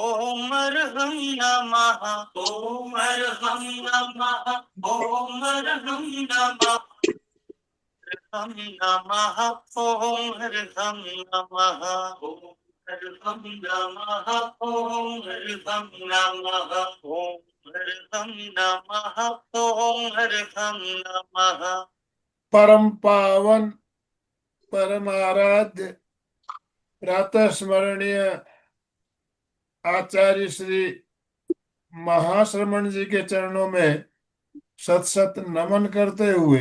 ओम अर्हं नमः, ओम अर्हं नमः, ओम अर्हं नमः, अर्हं नमः, ओम अर्हं नमः, ओम अर्हं नमः, ओम अर्हं नमः, ओम अर्हं नमः, ओम अर्हं नमः। परम पावन परम आराध्य प्रातः स्मरणीय आचार्य श्री महाश्रमण जी के चरणों में सत सत नमन करते हुए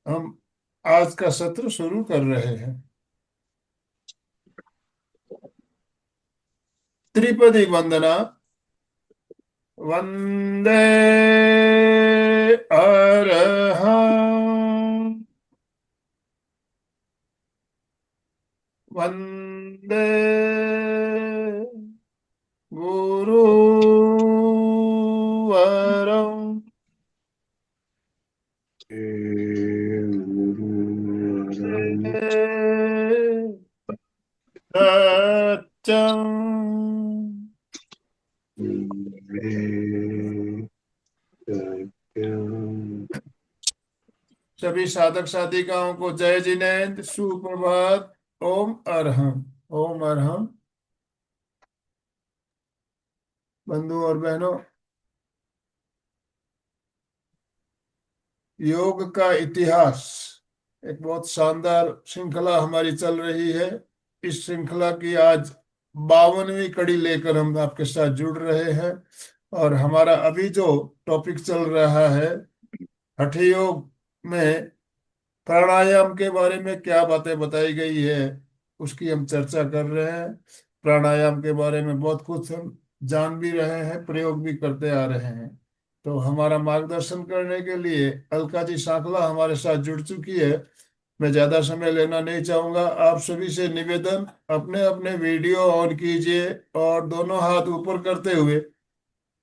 हम आज का सत्र शुरू कर रहे हैं। त्रिपदी वंदना। वंदे अरहं, वंदे गुरुवरं, सत्यं। सभी साधक साधिकाओं को जय जिनेन्द्र, सुप्रभात। ओम अरहम, ओम अरहम। बंधु और बहनों, योग का इतिहास एक बहुत शानदार श्रृंखला हमारी चल रही है। इस श्रृंखला की आज 52वीं कड़ी लेकर हम आपके साथ जुड़ रहे हैं। और हमारा अभी जो टॉपिक चल रहा है, हठ योग में प्राणायाम के बारे में क्या बातें बताई गई है, उसकी हम चर्चा कर रहे हैं। प्राणायाम के बारे में बहुत कुछ हम जान भी रहे हैं, प्रयोग भी करते आ रहे हैं। तो हमारा मार्गदर्शन करने के लिए अलका जी सांकला हमारे साथ जुड़ चुकी है। मैं ज्यादा समय लेना नहीं चाहूंगा। आप सभी से निवेदन, अपने अपने वीडियो ऑन कीजिए और दोनों हाथ ऊपर करते हुए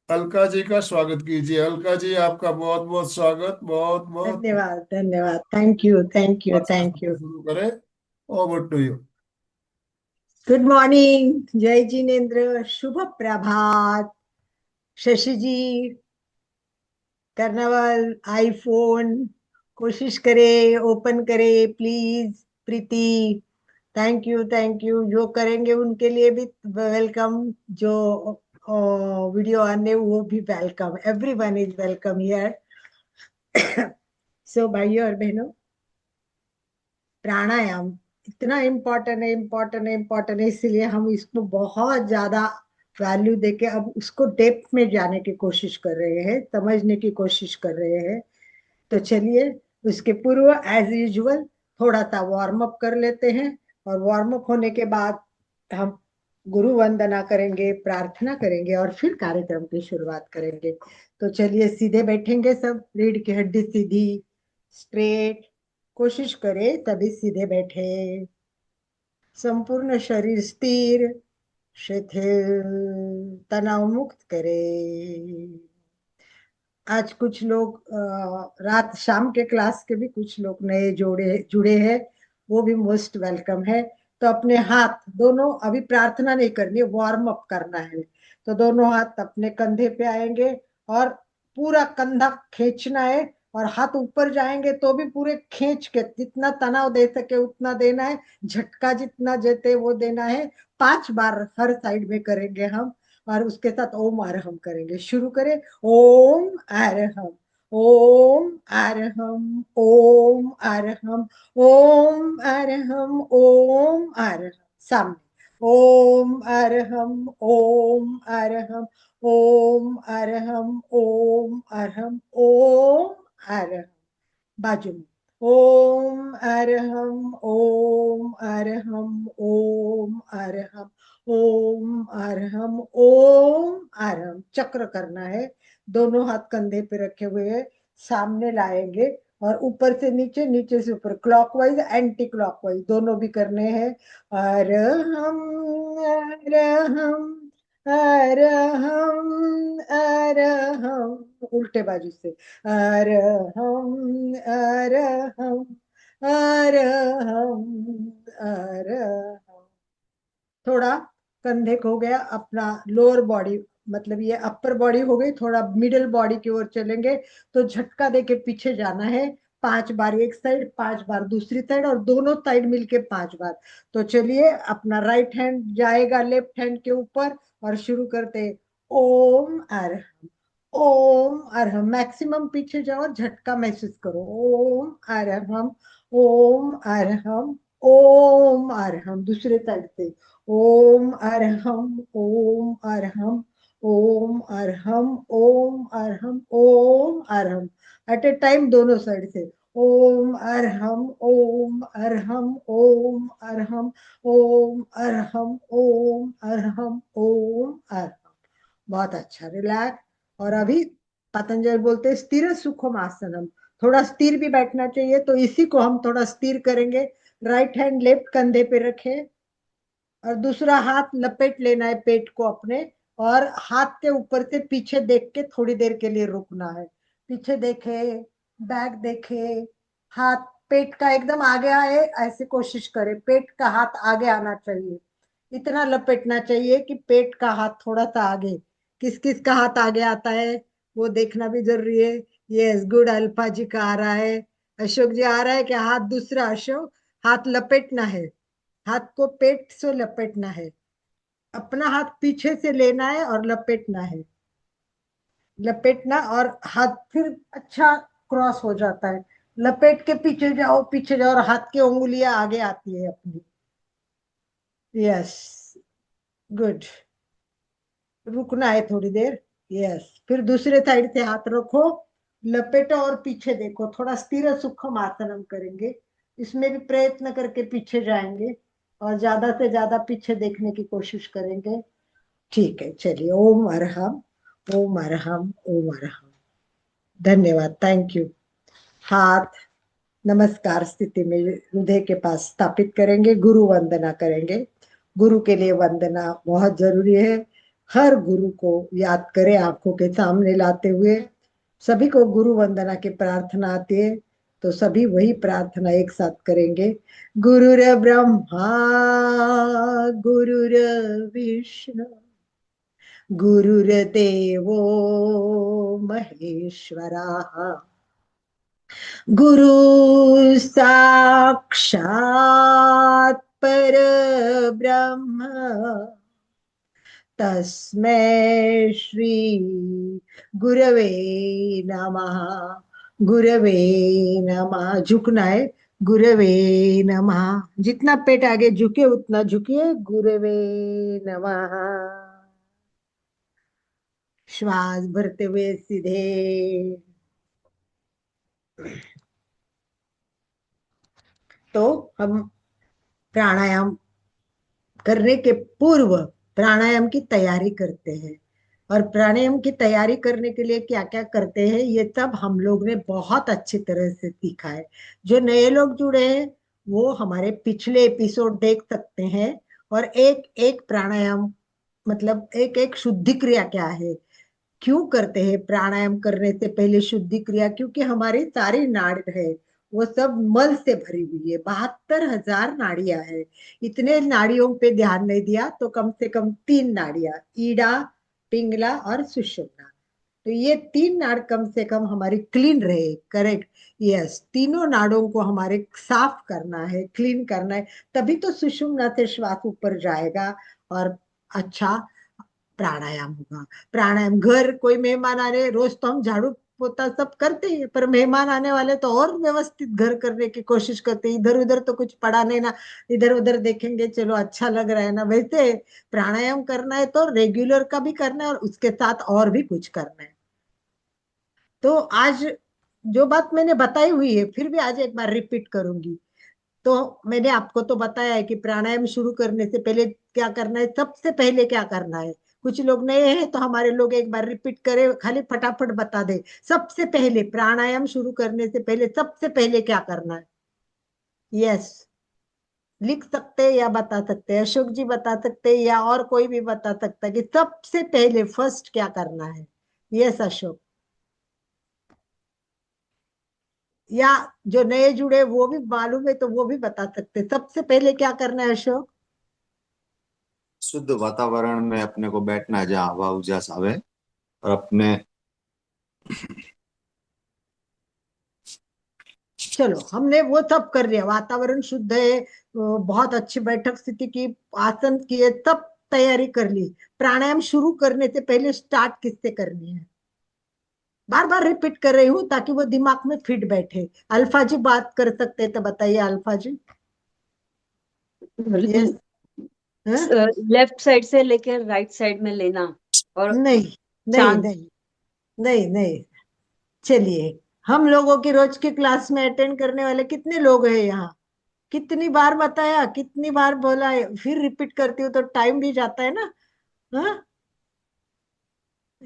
अलका जी का स्वागत कीजिए। अलका जी, आपका बहुत बहुत स्वागत। बहुत बहुत धन्यवाद, धन्यवाद। थैंक यू, थैंक यू, आज का थैंक सत्र यू। शुरू करें। Over to you. Good morning, जय जिनेन्द्र, शुभ प्रभात। शशि जी, कर्नवल, आईफोन कोशिश करे, ओपन करे please. Preeti, thank you, thank you. जो करेंगे उनके लिए भी वेलकम, जो वीडियो आने वो भी welcome. Everyone is welcome here. So भाइयों और बहनों, प्राणायाम इतना इम्पोर्टेंट है, इम्पोर्टेंट है, इम्पोर्टेंट है, इसीलिए हम इसको बहुत ज्यादा वैल्यू देके अब उसको डेप्थ में जाने की कोशिश कर रहे हैं, समझने की कोशिश कर रहे हैं। तो चलिए, उसके पूर्व एज यूजुअल थोड़ा सा वार्म अप कर लेते हैं, और वार्म अप होने के बाद हम गुरु वंदना करेंगे, प्रार्थना करेंगे, और फिर कार्यक्रम की शुरुआत करेंगे। तो चलिए, सीधे बैठेंगे सब, रीढ़ की हड्डी सीधी, स्ट्रेट। कोशिश करें तभी सीधे बैठे, संपूर्ण शरीर स्थिर, शिथिल, तनाव मुक्त करे। आज कुछ लोग रात शाम के क्लास के भी कुछ लोग नए जुड़े हैं, वो भी मोस्ट वेलकम है। तो अपने हाथ दोनों, अभी प्रार्थना नहीं करनी, वार्म अप करना है। तो दोनों हाथ अपने कंधे पे आएंगे और पूरा कंधा खींचना है, और हाथ ऊपर जाएंगे तो भी पूरे खींच के जितना तनाव दे सके उतना देना है, झटका जितना देते वो देना है। 5 बार हर साइड में करेंगे हम, और उसके साथ ओम आरहम करेंगे। शुरू करें। ओम आरहम, ओम आरहम, ओम आरहम, ओम आरहम, ओम आरहम। सामने ओम अरहम, ओम अरहम, ओम अरहम, ओम अरहम, ओम अरहम। बाजू में ओम अरहम, ओम अरहम, ओम अरहम, ओम अरहम, ओम अरहम। चक्र करना है, दोनों हाथ कंधे पे रखे हुए हैं, सामने लाएंगे, और ऊपर से नीचे, नीचे से ऊपर, क्लॉकवाइज एंटी क्लॉकवाइज दोनों भी करने हैं। अरहम, अरहम, अरहम, अरहम। उल्टे बाजू से अरहम, अरहम, अरहम, अरहम। थोड़ा कंधे को हो गया, अपना लोअर बॉडी, मतलब ये अपर बॉडी हो गई, थोड़ा मिडिल बॉडी की ओर चलेंगे तो झटका देके पीछे जाना है। 5 बार एक साइड, 5 बार दूसरी साइड, और दोनों साइड मिलके 5 बार। तो चलिए, अपना राइट हैंड जाएगा लेफ्ट हैंड के ऊपर और शुरू करते हैं। ओम अरहम, ओम अरहम, मैक्सिमम पीछे जाओ, झटका महसूस करो। ओम अरहम, ओम अरहम, ओम अरहम। दूसरे साइड से ओम अरहम, ओम अरहम, ओम अरहम, ओम अरहम, ओम अरहम। एट ए टाइम दोनों साइड से ओम अरहम, ओम अरहम, ओम अरहम, ओम अरहम, ओम अरहम, ओम अरहम। बहुत अच्छा, रिलैक्स। और अभी पतंजलि बोलते हैं स्थिर सुखम आसनम, थोड़ा स्थिर भी बैठना चाहिए, तो इसी को हम थोड़ा स्थिर करेंगे। राइट हैंड लेफ्ट कंधे पे रखे और दूसरा हाथ लपेट लेना है पेट को अपने, और हाथ के ऊपर से पीछे देख के थोड़ी देर के लिए रुकना है। पीछे देखे, बैक देखे, हाथ पेट का एकदम आगे आए, ऐसे कोशिश करें, पेट का हाथ आगे आना चाहिए। इतना लपेटना चाहिए कि पेट का हाथ थोड़ा सा आगे। किस किस का हाथ आगे आता है वो देखना भी जरूरी है। यस गुड, अल्फा जी का आ रहा है, अशोक जी आ रहा है क्या? हाथ दूसरा, अशोक हाथ लपेटना है, हाथ को पेट से लपेटना है, अपना हाथ पीछे से लेना है और लपेटना है। लपेटना और हाथ फिर अच्छा क्रॉस हो जाता है। लपेट के पीछे जाओ, पीछे जाओ, और हाथ की उंगलियां आगे आती है अपनी। यस गुड, रुकना है थोड़ी देर। यस, फिर दूसरे साइड से हाथ रखो, लपेटो और पीछे देखो। थोड़ा स्थिर सुखम आसनम करेंगे, इसमें भी प्रयत्न करके पीछे जाएंगे और ज्यादा से ज्यादा पीछे देखने की कोशिश करेंगे। ठीक है, चलिए। ओम अरहम, ओम अरहम, ओम अरहम। धन्यवाद, थैंक यू। हाथ नमस्कार स्थिति में हृदय के पास स्थापित करेंगे, गुरु वंदना करेंगे। गुरु के लिए वंदना बहुत जरूरी है। हर गुरु को याद करें, आंखों के सामने लाते हुए। सभी को गुरु वंदना की प्रार्थना आती है, तो सभी वही प्रार्थना एक साथ करेंगे। गुरुर ब्रह्मा, गुरुर विष्णु, गुरुर्देवो महेश्वरा, गुरु साक्षात् परब्रह्म, तस्मै श्री गुरवे नमः। गुरवे नमः, झुकना है। गुरवे नमः, जितना पेट आगे झुके उतना झुकिए। गुरवे नमः। श्वास भरते हुए सीधे। तो हम प्राणायाम करने के पूर्व प्राणायाम की तैयारी करते हैं। और प्राणायाम की तैयारी करने के लिए क्या क्या करते हैं, ये सब हम लोग ने बहुत अच्छी तरह से सीखा है। जो नए लोग जुड़े हैं वो हमारे पिछले एपिसोड देख सकते हैं। और एक एक प्राणायाम, मतलब एक एक शुद्धि क्रिया क्या है, क्यों करते हैं प्राणायाम करने से पहले शुद्धि क्रिया, क्योंकि हमारी सारी नाड़ है वो सब मल से भरी हुई है। 72,000 नाड़ियां है। इतने नाड़ियों पे ध्यान नहीं दिया तो कम से कम 3 नाड़ियां, ईड़ा, पिंगला और सुषुम्ना। तो ये 3 नाड़ कम से कम हमारी क्लीन रहे। करेक्ट, यस, तीनों नाड़ों को हमारे साफ करना है, क्लीन करना है, तभी तो सुषुम्ना से श्वास ऊपर जाएगा और अच्छा प्राणायाम होगा। प्राणायाम, घर कोई मेहमान आ रहे, रोज तो हम झाड़ू पोता सब करते हैं, पर मेहमान आने वाले तो और व्यवस्थित घर करने की कोशिश करते हैं। इधर उधर तो कुछ पड़ा नहीं ना, इधर उधर देखेंगे चलो अच्छा लग रहा है ना। वैसे प्राणायाम करना है तो रेगुलर का भी करना है और उसके साथ और भी कुछ करना है। तो आज जो बात मैंने बताई हुई है फिर भी आज एक बार रिपीट करूंगी। तो मैंने आपको तो बताया है कि प्राणायाम शुरू करने से पहले क्या करना है, सबसे पहले क्या करना है। कुछ लोग नए हैं तो हमारे लोग एक बार रिपीट करें, खाली फटाफट बता दे। सबसे पहले प्राणायाम शुरू करने से पहले सबसे पहले क्या करना है? यस, लिख सकते हैं या बता सकते हैं, अशोक जी बता सकते हैं या और कोई भी बता सकता है कि सबसे पहले फर्स्ट क्या करना है। यस अशोक, या जो नए जुड़े वो भी मालूम है तो वो भी बता सकते हैं। सबसे पहले क्या करना है अशोक? शुद्ध वातावरण में अपने को बैठना है जहाँ हवा उजास आवे और अपने चलो हमने वो सब कर लिया, वातावरण शुद्ध है, बहुत अच्छी बैठक स्थिति की, आसन किए, सब तैयारी कर ली। प्राणायाम शुरू करने से पहले स्टार्ट किससे करनी है? बार बार रिपीट कर रही हूँ ताकि वो दिमाग में फिट बैठे। अल्फा जी बात कर सकते हैं तो बताइए अल्फा जी। यस। लेफ्ट साइड से लेकर राइट साइड में लेना और नहीं नहीं चांद। नहीं नहीं नहीं। चलिए, हम लोगों की रोज की क्लास में अटेंड करने वाले कितने लोग हैं यहाँ? कितनी बार बताया, कितनी बार बोला है, फिर रिपीट करती हूँ तो टाइम भी जाता है ना। हाँ,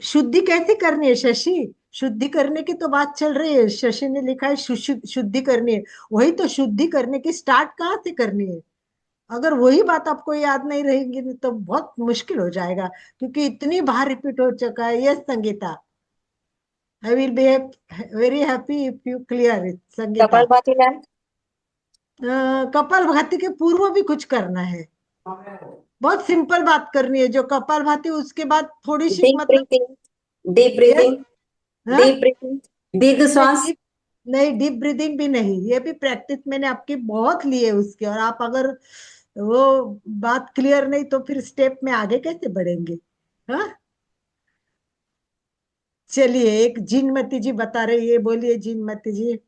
शुद्धि कैसे करनी है शशि? शुद्धि करने की तो बात चल रही है, शशि ने लिखा है शुद्धि करनी है। वही तो, शुद्धि करने की स्टार्ट कहाँ से करनी है? अगर वही बात आपको याद नहीं रहेगी तो बहुत मुश्किल हो जाएगा, क्योंकि इतनी बार रिपीट हो चुका है। Yes Sangeeta, I will be very happy if you clear it. Sangeeta, kapalbhati ma'am. Kapalbhati के पूर्व भी कुछ करना है। बहुत सिंपल बात करनी है, जो कपालभाति उसके बाद थोड़ी सी डीप मतलब। Breathing, deep yes. Breathing, deep breathing, दीर्घ श्वास। नहीं, डीप ब्रीदिंग भी नहीं, ये भी प्रैक्टिस मैंने आपकी बहुत ली है उसकी, और आप अगर वो बात क्लियर नहीं तो फिर स्टेप में आगे कैसे बढ़ेंगे? हाँ, चलिए, एक जीनमती जी बता रही है, बोलिए जीनमती जी।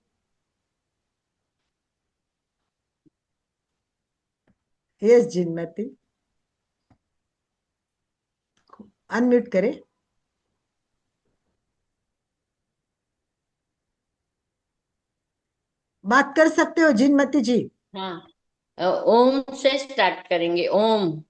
यस जीनमती, अनम्यूट करें। बात कर सकते हो जीनमती जी। हाँ, ओम से स्टार्ट करेंगे। ओम।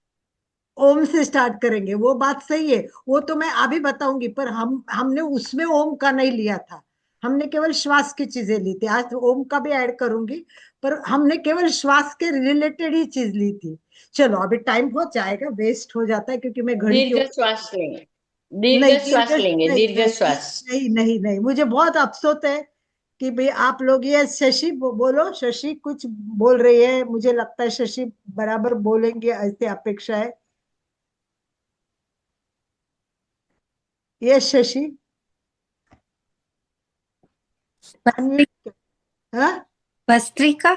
ओम से स्टार्ट करेंगे, वो बात सही है, वो तो मैं अभी बताऊंगी, पर हमने उसमें ओम का नहीं लिया था। हमने केवल श्वास की चीजें ली थी। आज तो ओम का भी ऐड करूंगी, पर हमने केवल श्वास के रिलेटेड ही चीज ली थी। चलो, अभी टाइम हो जाएगा, वेस्ट हो जाता है, क्योंकि मैं घड़ी की दीर्घ श्वास लेंगे, नहीं, दीर्घ श्वास लेंगे, नहीं दीर्घ नहीं श्वास। नहीं नहीं नहीं, मुझे बहुत अफसोस है कि भाई आप लोग, ये शशि बोलो, शशि कुछ बोल रही है, मुझे लगता है शशि बराबर बोलेंगे ऐसे अपेक्षा है। ये शशि अनम्यूट। हाँ, भस्त्रिका।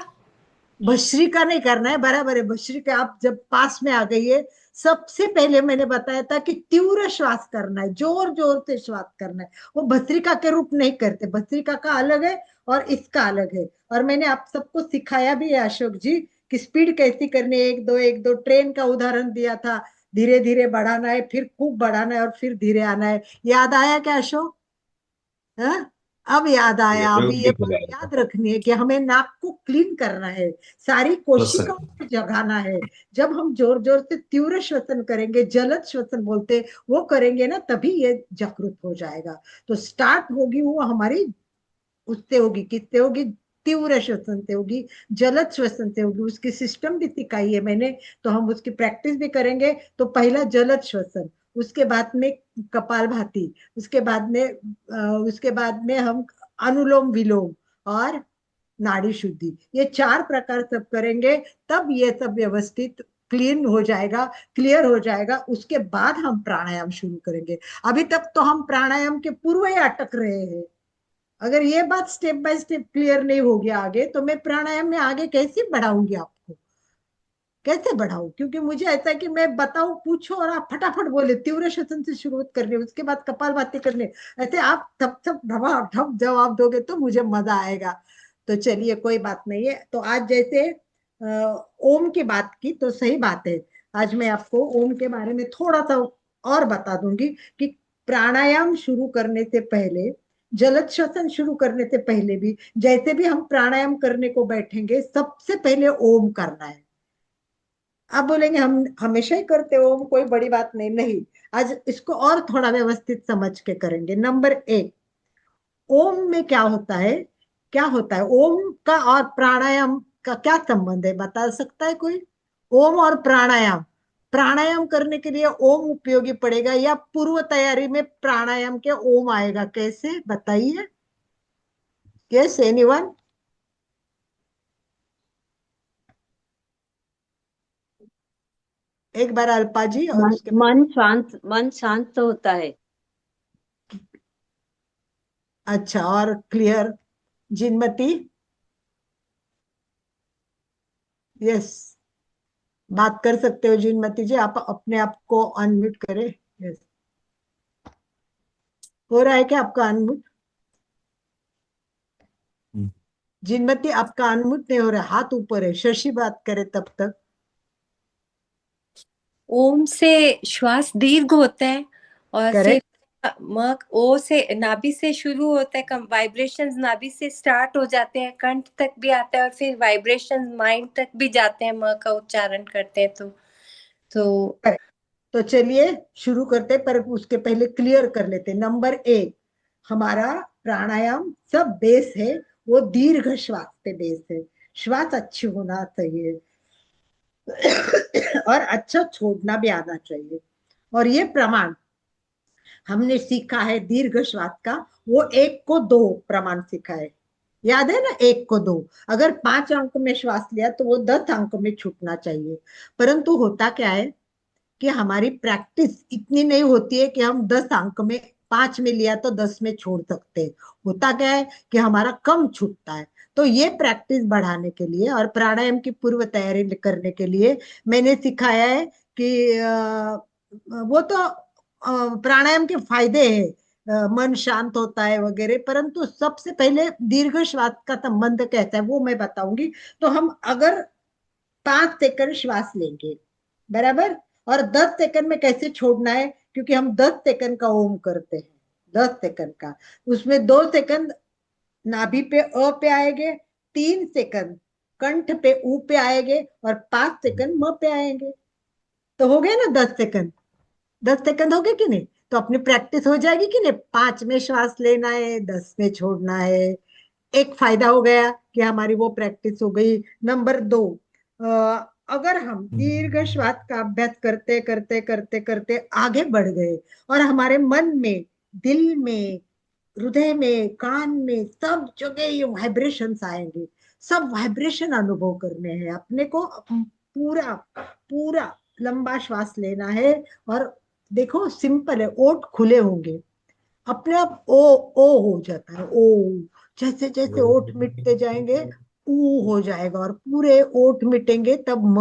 भस्त्री का नहीं करना है, बराबर है, भस्त्री का आप जब पास में आ गई है। सबसे पहले मैंने बताया था कि तीव्र श्वास करना है, जोर जोर से श्वास करना है। वो भस्त्रिका के रूप नहीं करते, भस्त्रिका का अलग है और इसका अलग है। और मैंने आप सबको सिखाया भी है अशोक जी कि स्पीड कैसी करनी है। एक दो एक दो, ट्रेन का उदाहरण दिया था, धीरे धीरे बढ़ाना है, फिर खूब बढ़ाना है और फिर धीरे आना है। याद आया क्या अशोक? हाँ, अब याद आया। अभी ये बात याद रखनी है कि हमें नाक को क्लीन करना है, सारी कोशिकाओं को जगाना है। जब हम जोर जोर से तीव्र श्वसन करेंगे, जलद श्वसन बोलते हैं, वो करेंगे ना, तभी ये जागृत हो जाएगा। तो स्टार्ट होगी वो हमारी उससे होगी, किससे होगी? तीव्र श्वसन से होगी, जलद श्वसन से होगी। उसकी सिस्टम भी सिखाई है मैंने, तो हम उसकी प्रैक्टिस भी करेंगे। तो पहला जलद श्वसन, उसके बाद में कपालभाति, उसके बाद में हम अनुलोम विलोम और नाड़ी शुद्धि, ये चार प्रकार सब करेंगे। तब ये सब व्यवस्थित क्लीन हो जाएगा, क्लियर हो जाएगा। उसके बाद हम प्राणायाम शुरू करेंगे। अभी तक तो हम प्राणायाम के पूर्व ही अटक रहे हैं। अगर ये बात स्टेप बाय स्टेप क्लियर नहीं हो गया आगे, तो मैं प्राणायाम में आगे कैसे बढ़ाऊंगी आपको? कैसे बढ़ाऊं? क्योंकि मुझे ऐसा है कि मैं बताऊं, पूछो और आप फटाफट बोले। तीव्र श्वसन से शुरुआत करनी है, उसके बाद कपालभाति करनी है। ऐसे आप ठप ठप ढबा ठप जवाब दोगे तो मुझे मजा आएगा। तो चलिए, कोई बात नहीं है। तो आज जैसे ओम की बात की, तो सही बात है। आज मैं आपको ओम के बारे में थोड़ा सा और बता दूंगी कि प्राणायाम शुरू करने से पहले, जलद श्वसन शुरू करने से पहले भी, जैसे भी हम प्राणायाम करने को बैठेंगे, सबसे पहले ओम करना है। आप बोलेंगे हम हमेशा ही करते हो ओम, कोई बड़ी बात नहीं। नहीं, आज इसको और थोड़ा व्यवस्थित समझ के करेंगे। नंबर एक, ओम में क्या होता है? क्या होता है ओम का और प्राणायाम का क्या संबंध है, बता सकता है कोई? ओम और प्राणायाम, प्राणायाम करने के लिए ओम उपयोगी पड़ेगा या पूर्व तैयारी में प्राणायाम के ओम आएगा? कैसे बताइए? Yes anyone? एक बार अल्पा जी और मन उसके बाद मन शांत होता है। अच्छा, और क्लियर जिनमती। यस, बात कर सकते हो जिनमती जी, आप अपने आप को अनम्यूट करें। यस, हो रहा है क्या आपका अनम्यूट? जिनमती आपका अनम्यूट नहीं हो रहा, हाथ ऊपर है, शशि बात करे तब तक। ओम से श्वास दीर्घ होता है और फिर करेक्ट। ओ से नाभि से शुरू होता है, कम वाइब्रेशंस नाभि से स्टार्ट हो जाते हैं, कंठ तक भी आता है और फिर वाइब्रेशंस माइंड तक भी जाते हैं, म का उच्चारण करते हैं तो तो चलिए शुरू करते, पर उसके पहले क्लियर कर लेते। नंबर 1, हमारा प्राणायाम सब बेस है, वो दीर्घ श्वास पे बेस है। श्वास अच्छी होना चाहिए और अच्छा छोड़ना भी आना चाहिए। और ये प्रमाण हमने सीखा है दीर्घ श्वास का, वो 1 को 2 प्रमाण सीखा है, याद है ना? 1 को 2, अगर 5 अंक में श्वास लिया तो वो 10 अंक में छूटना चाहिए। परंतु होता क्या है कि हमारी प्रैक्टिस इतनी नहीं होती है कि हम 10 अंक में, 5 में लिया तो 10 में छोड़ सकते हैं। होता क्या है कि हमारा कम छूटता है। तो ये प्रैक्टिस बढ़ाने के लिए और प्राणायाम की पूर्व तैयारी करने के लिए मैंने सिखाया है कि वो तो प्राणायाम के फायदे हैं, मन शांत होता है वगैरह, परंतु सबसे पहले दीर्घ श्वास का संबंध कैसा है वो मैं बताऊंगी। तो हम अगर 5 सेकंड श्वास लेंगे, बराबर, और 10 सेकंड में कैसे छोड़ना है, क्योंकि हम 10 सेकंड का ओम करते हैं, 10 सेकंड का, उसमें 2 सेकंड नाभि पे अ पे आएंगे, 3 सेकंड कंठ पे ऊ पे आएंगे और 5 सेकंड म पे आएंगे। तो हो गए ना 10 सेकंड? 10 सेकंड हो गए कि नहीं? तो अपनी प्रैक्टिस हो जाएगी कि नहीं? 5 में श्वास लेना है, 10 में छोड़ना है। एक फायदा हो गया कि हमारी वो प्रैक्टिस हो गई। नंबर 2, अगर हम दीर्घ श्वास का अभ्यास करते करते करते करते आगे बढ़ गए और हमारे मन में, दिल में, हृदय में, कान में, सब जगह ये वाइब्रेशंस आएंगे। सब वाइब्रेशन अनुभव करने हैं अपने को। पूरा पूरा लंबा श्वास लेना है। और देखो सिंपल है, ओठ खुले होंगे, अपने आप ओ ओ हो जाता है, ओ। जैसे जैसे ओठ मिटते जाएंगे ऊ हो जाएगा, और पूरे ओठ मिटेंगे तब म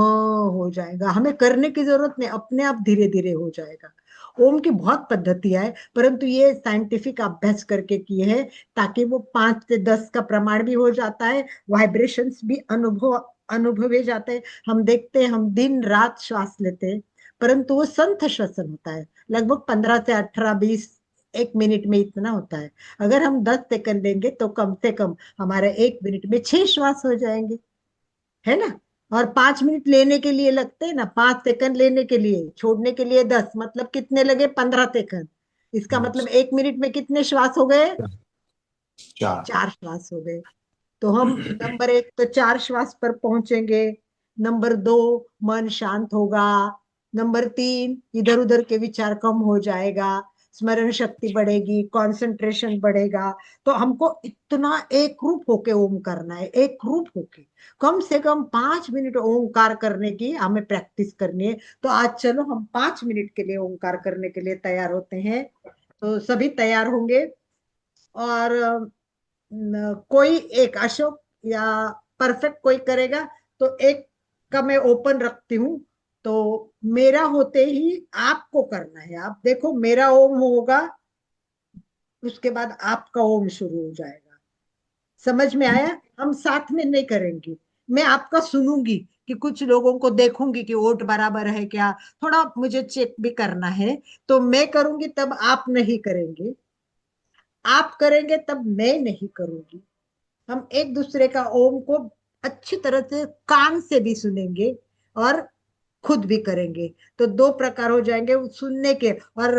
हो जाएगा। हमें करने की जरूरत नहीं, अपने आप धीरे धीरे हो जाएगा। ओम की बहुत पद्धतियां है, परंतु ये साइंटिफिक अभ्यास करके किए हैं, ताकि वो 5 से 10 का प्रमाण भी हो जाता है, वाइब्रेशंस भी अनुभवे जाते हैं। हम देखते हैं, हम दिन रात श्वास लेते हैं, परंतु वो संथ श्वसन होता है, लगभग 15 से 18 20 1 मिनट में इतना होता है। अगर हम 10 सेकंड लेंगे तो कम से कम हमारे 1 मिनट में 6 श्वास हो जाएंगे, है ना? और 5 मिनट लेने के लिए लगते हैं ना, 5 सेकंड लेने के लिए, छोड़ने के लिए 10, मतलब कितने लगे? 15 सेकंड। इसका मतलब 1 मिनट में कितने श्वास हो गए? 4। 4 श्वास हो गए। तो हम नंबर 1 तो 4 श्वास पर पहुंचेंगे। नंबर 2, मन शांत होगा। नंबर 3, इधर उधर के विचार कम हो जाएगा, स्मरण शक्ति बढ़ेगी, कंसंट्रेशन बढ़ेगा। तो हमको इतना एक रूप होके ओम करना है, एक रूप होके कम से कम 5 मिनट ओंकार करने की हमें प्रैक्टिस करनी है। तो आज चलो हम 5 मिनट के लिए ओंकार करने के लिए तैयार होते हैं। तो सभी तैयार होंगे, और कोई एक, अशोक या परफेक्ट कोई करेगा, तो एक का मैं ओपन रखती हूँ। तो मेरा होते ही आपको करना है। आप देखो, मेरा ओम होगा, उसके बाद आपका ओम शुरू हो जाएगा। समझ में आया? हम साथ में नहीं करेंगे, मैं आपका सुनूंगी, कि कुछ लोगों को देखूंगी कि वोट बराबर है क्या, थोड़ा मुझे चेक भी करना है। तो मैं करूंगी तब आप नहीं करेंगे, आप करेंगे तब मैं नहीं करूंगी। हम एक दूसरे का ओम को अच्छी तरह से कान से भी सुनेंगे और खुद भी करेंगे। तो 2 प्रकार हो जाएंगे सुनने के। और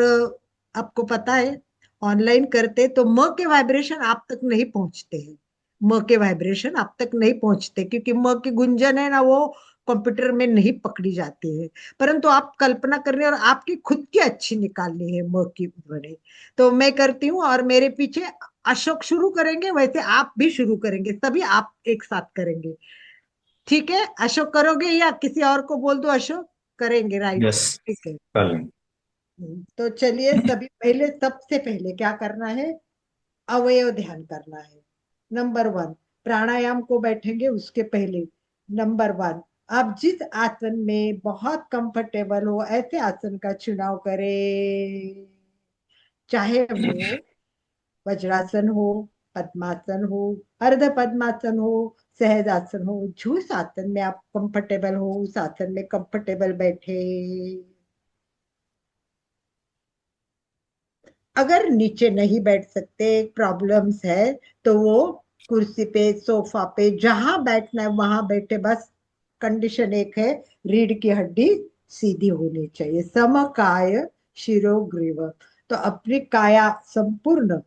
आपको पता है, ऑनलाइन करते तो म के वाइब्रेशन आप तक नहीं पहुंचते हैं, म के वाइब्रेशन आप तक नहीं पहुंचते, क्योंकि म की गुंजन है ना, वो कंप्यूटर में नहीं पकड़ी जाती है। परंतु आप कल्पना करनी और आपकी खुद की अच्छी निकालनी है म की ध्वनि। तो मैं करती हूँ, और मेरे पीछे अशोक शुरू करेंगे, वैसे आप भी शुरू करेंगे, तभी आप एक साथ करेंगे। ठीक है? अशोक करोगे या किसी और को बोल दो? अशोक करेंगे, राइट? यस, ठीक है। कर लेंगे। तो चलिए, सभी पहले सबसे पहले क्या करना है? अवयव ध्यान करना है। नंबर वन, प्राणायाम को बैठेंगे उसके पहले नंबर वन, आप जिस आसन में बहुत कंफर्टेबल हो ऐसे आसन का चुनाव करें। चाहे वो वज्रासन हो, पद्मासन हो, अर्ध पद्मासन हो, सहज आसन हो, जिस आसन में आप कंफर्टेबल हो उस आसन में कंफर्टेबल बैठे। अगर नीचे नहीं बैठ सकते, प्रॉब्लम्स है, तो वो कुर्सी पे, सोफा पे, जहां बैठना है वहां बैठे। बस कंडीशन एक है, रीढ़ की हड्डी सीधी होनी चाहिए। समकाय शिरोग्रीव। तो अपनी काया संपूर्ण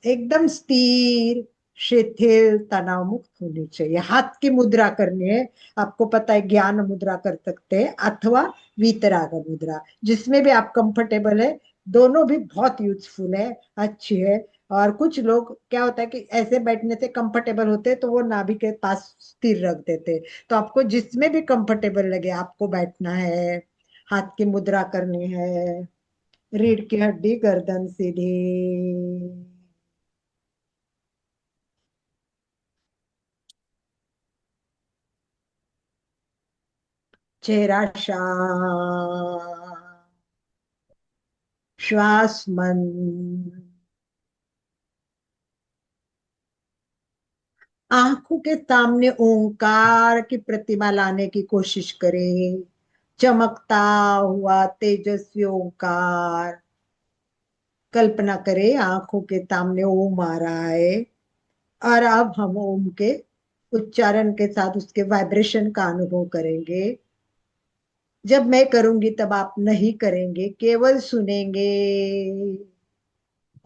एकदम स्थिर, शिथिल, तनाव मुक्त होनी चाहिए। हाथ की मुद्रा करनी है। आपको पता है, ज्ञान मुद्रा कर सकते हैं अथवा वीतराग मुद्रा, जिसमें भी आप कंफर्टेबल है। दोनों भी बहुत यूजफुल है, अच्छी है। और कुछ लोग क्या होता है कि ऐसे बैठने से कंफर्टेबल होते हैं तो वो नाभि के पास स्थिर रख देते हैं। तो आपको जिसमें भी कंफर्टेबल लगे आपको बैठना है। हाथ की मुद्रा करनी है। रीढ़ की हड्डी गर्दन सीधी। चेहरा शांत, श्वास मंद। आंखों के सामने ओंकार की प्रतिमा लाने की कोशिश करें। चमकता हुआ तेजस्वी ओंकार कल्पना करें, आंखों के सामने ओम आ रहा है। और अब हम ओम के उच्चारण के साथ उसके वाइब्रेशन का अनुभव करेंगे। जब मैं करूंगी तब आप नहीं करेंगे, केवल सुनेंगे।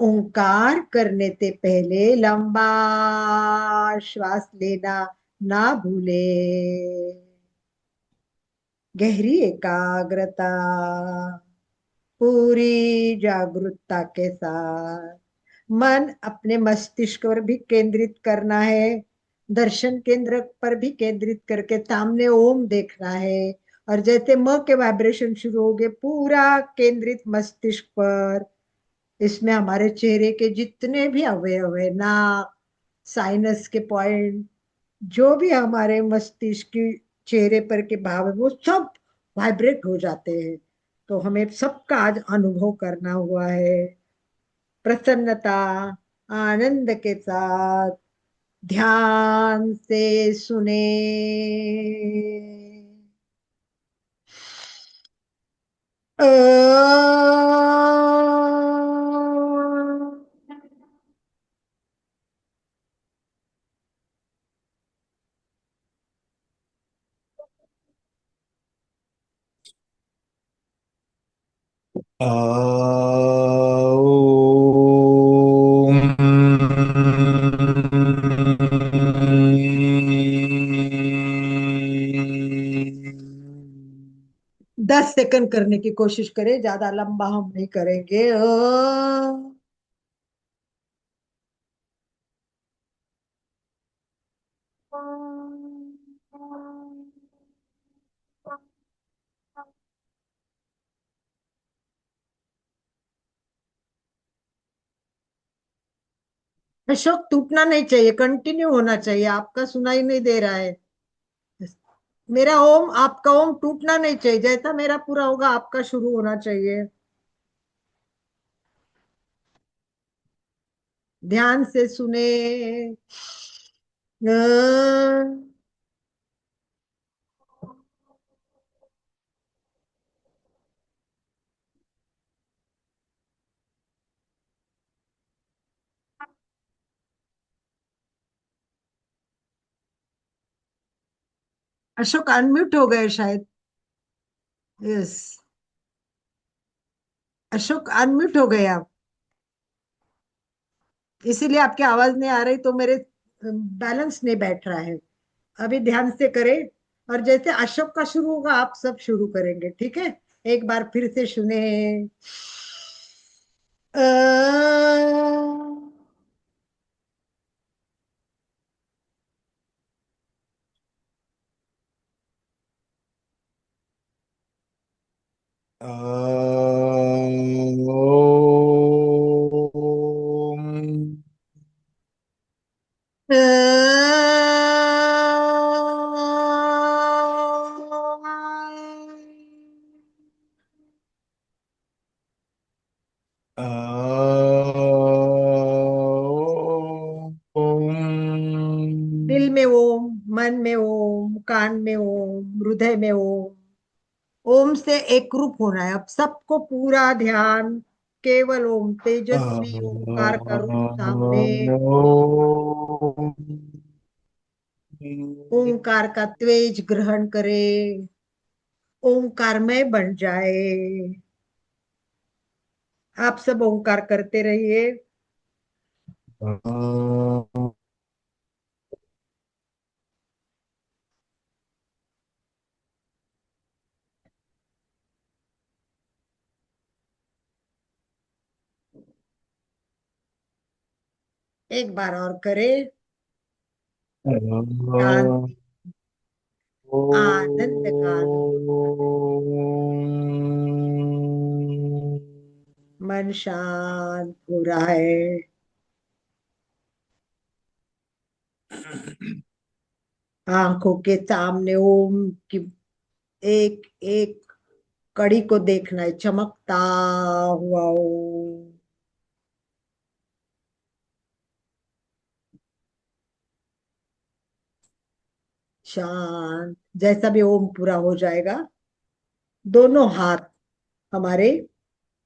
ओंकार करने से पहले लंबा श्वास लेना ना भूले। गहरी एकाग्रता, पूरी जागरूकता के साथ मन अपने मस्तिष्क पर भी केंद्रित करना है। दर्शन केंद्र पर भी केंद्रित करके सामने ओम देखना है। और जैसे म के वाइब्रेशन शुरू हो गए, पूरा केंद्रित मस्तिष्क पर। इसमें हमारे चेहरे के जितने भी अवयव है, नाक, साइनस के पॉइंट, जो भी हमारे मस्तिष्क की चेहरे पर के भाव है, वो सब वाइब्रेट हो जाते हैं। तो हमें सबका आज अनुभव करना हुआ है। प्रसन्नता, आनंद के साथ ध्यान से सुने। ओम। 10 सेकंड करने की कोशिश करें, ज्यादा लंबा हम नहीं करेंगे। अशोक, टूटना नहीं चाहिए, कंटिन्यू होना चाहिए। आपका सुनाई नहीं दे रहा है। मेरा ओम, आपका ओम टूटना नहीं चाहिए। जैसा मेरा पूरा होगा आपका शुरू होना चाहिए। ध्यान से सुने। अशोक अनम्यूट हो गए शायद। यस, अशोक अनम्यूट हो गए आप, इसीलिए आपकी आवाज नहीं आ रही। तो मेरे बैलेंस नहीं बैठ रहा है। अभी ध्यान से करें। और जैसे अशोक का शुरू होगा आप सब शुरू करेंगे, ठीक है? एक बार फिर से सुने। अ... ओम दिल ओम में ओम, मन में ओम, कान में ओम, हृदय में ओम। ओम से एक रूप होना है अब सबको, पूरा ध्यान केवल ओम, तेजस्वी ओमकार का रूप सामने। ओमकार का तेज ग्रहण करे, ओंकारमय बन जाए। आप सब ओंकार करते रहिए। एक बार और करें। शांति, आनंद का अनुभव, मन शांत हो रहा है। आंखों के सामने ओम की एक एक कड़ी को देखना है, चमकता हुआ ओम। शांत, जैसा भी ओम पूरा हो जाएगा, दोनों हाथ हमारे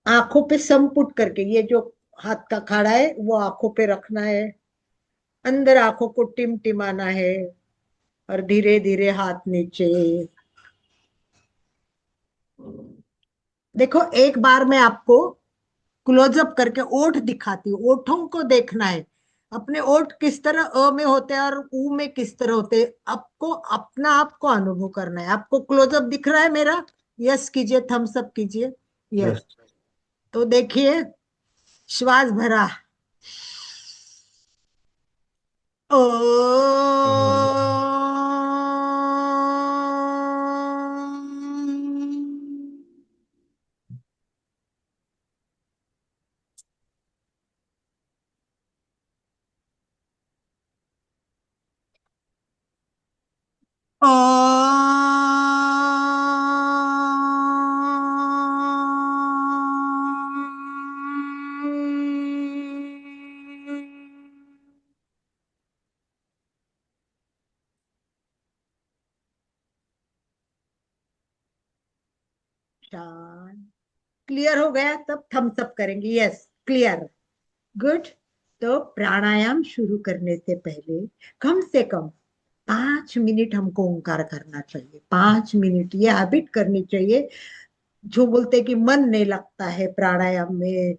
आंखों पे संपुट करके, ये जो हाथ का खाड़ा है वो आंखों पे रखना है, अंदर आंखों को टिमटिमाना है, और धीरे धीरे हाथ नीचे। देखो, एक बार मैं आपको क्लोजअप करके ओठ दिखाती हूँ, ओठों को देखना है। अपने ओठ किस तरह अ में होते हैं और ऊ में किस तरह होते हैं, आपको अपना आप को अनुभव करना है। आपको क्लोजअप दिख रहा है मेरा? यस कीजिए, थम्स अप कीजिए। यस। यस तो देखिए, श्वास भरा, ओ, ओ, शांत। क्लियर हो गया? तब थम्स अप करेंगे। Yes, clear, good. तो प्राणायाम शुरू करने से पहले कम से कम 5 मिनट हमको ओंकार करना चाहिए। 5 मिनट ये हैबिट करनी चाहिए। जो बोलते हैं कि मन नहीं लगता है प्राणायाम में,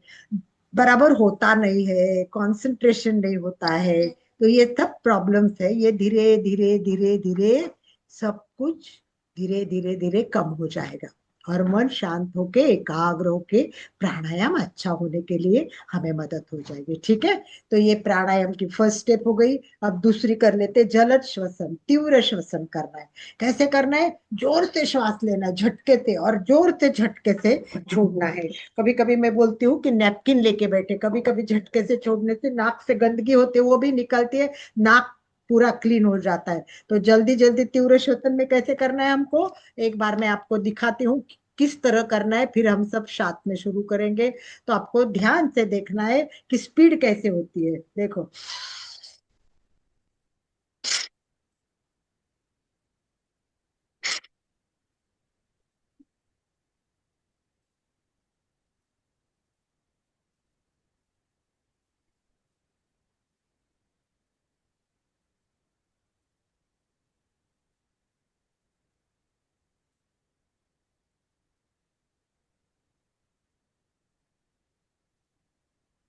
बराबर होता नहीं है, कंसंट्रेशन नहीं होता है, तो ये सब प्रॉब्लम्स है। ये धीरे धीरे धीरे धीरे सब कुछ धीरे धीरे धीरे कम हो जाएगा, और मन शांत होके एकाग्र होके प्राणायाम अच्छा होने के लिए हमें मदद हो जाएगी। ठीक है, तो ये प्राणायाम की फर्स्ट स्टेप हो गई। अब दूसरी कर लेते, जलद श्वसन, तीव्र श्वसन करना है। कैसे करना है? जोर से श्वास लेना है, झटके से, और जोर से झटके से छोड़ना है। कभी कभी मैं बोलती हूँ कि नैपकिन लेके बैठे, कभी कभी झटके से छोड़ने से नाक से गंदगी होती है वो भी निकलती है, नाक पूरा क्लीन हो जाता है। तो जल्दी जल्दी तीव्र श्वसन में कैसे करना है हमको, एक बार मैं आपको दिखाती हूँ किस तरह करना है, फिर हम सब साथ में शुरू करेंगे। तो आपको ध्यान से देखना है कि स्पीड कैसे होती है। देखो,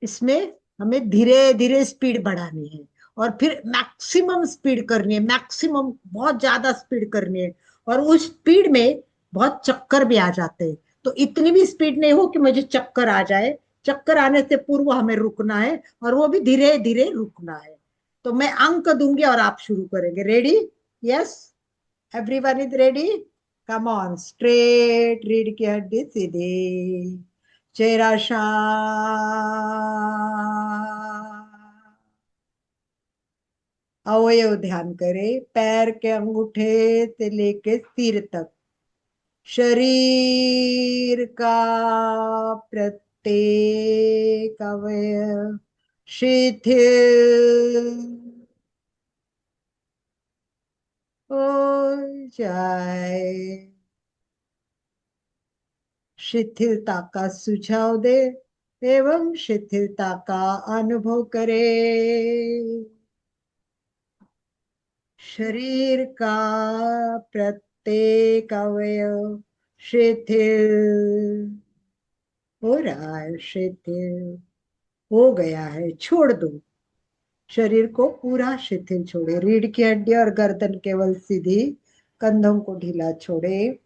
इसमें हमें धीरे धीरे स्पीड बढ़ानी है, और फिर मैक्सिमम स्पीड करनी है, मैक्सिमम बहुत ज्यादा स्पीड करनी है। और उस स्पीड में बहुत चक्कर भी आ जाते हैं, तो इतनी भी स्पीड नहीं हो कि मुझे चक्कर आ जाए। चक्कर आने से पूर्व हमें रुकना है, और वो भी धीरे धीरे रुकना है। तो मैं अंक दूंगी और आप शुरू करेंगे। Ready? Yes, everyone is ready? Come on, straight, रीढ़ की हड्डी सीधी, चेहरा शांत, अवयव ध्यान करें, पैर के अंगूठे से लेके सिर तक, शरीर का प्रत्येक अवयव शिथिल हो जाए। शिथिलता का सुझाव दे एवं शिथिलता का अनुभव करे। शरीर का प्रत्येक अवयव शिथिल हो रहा है, शिथिल हो गया है, छोड़ दो। शरीर को पूरा शिथिल छोड़े, रीढ़ की हड्डी और गर्दन केवल सीधी, कंधों को ढीला छोड़े।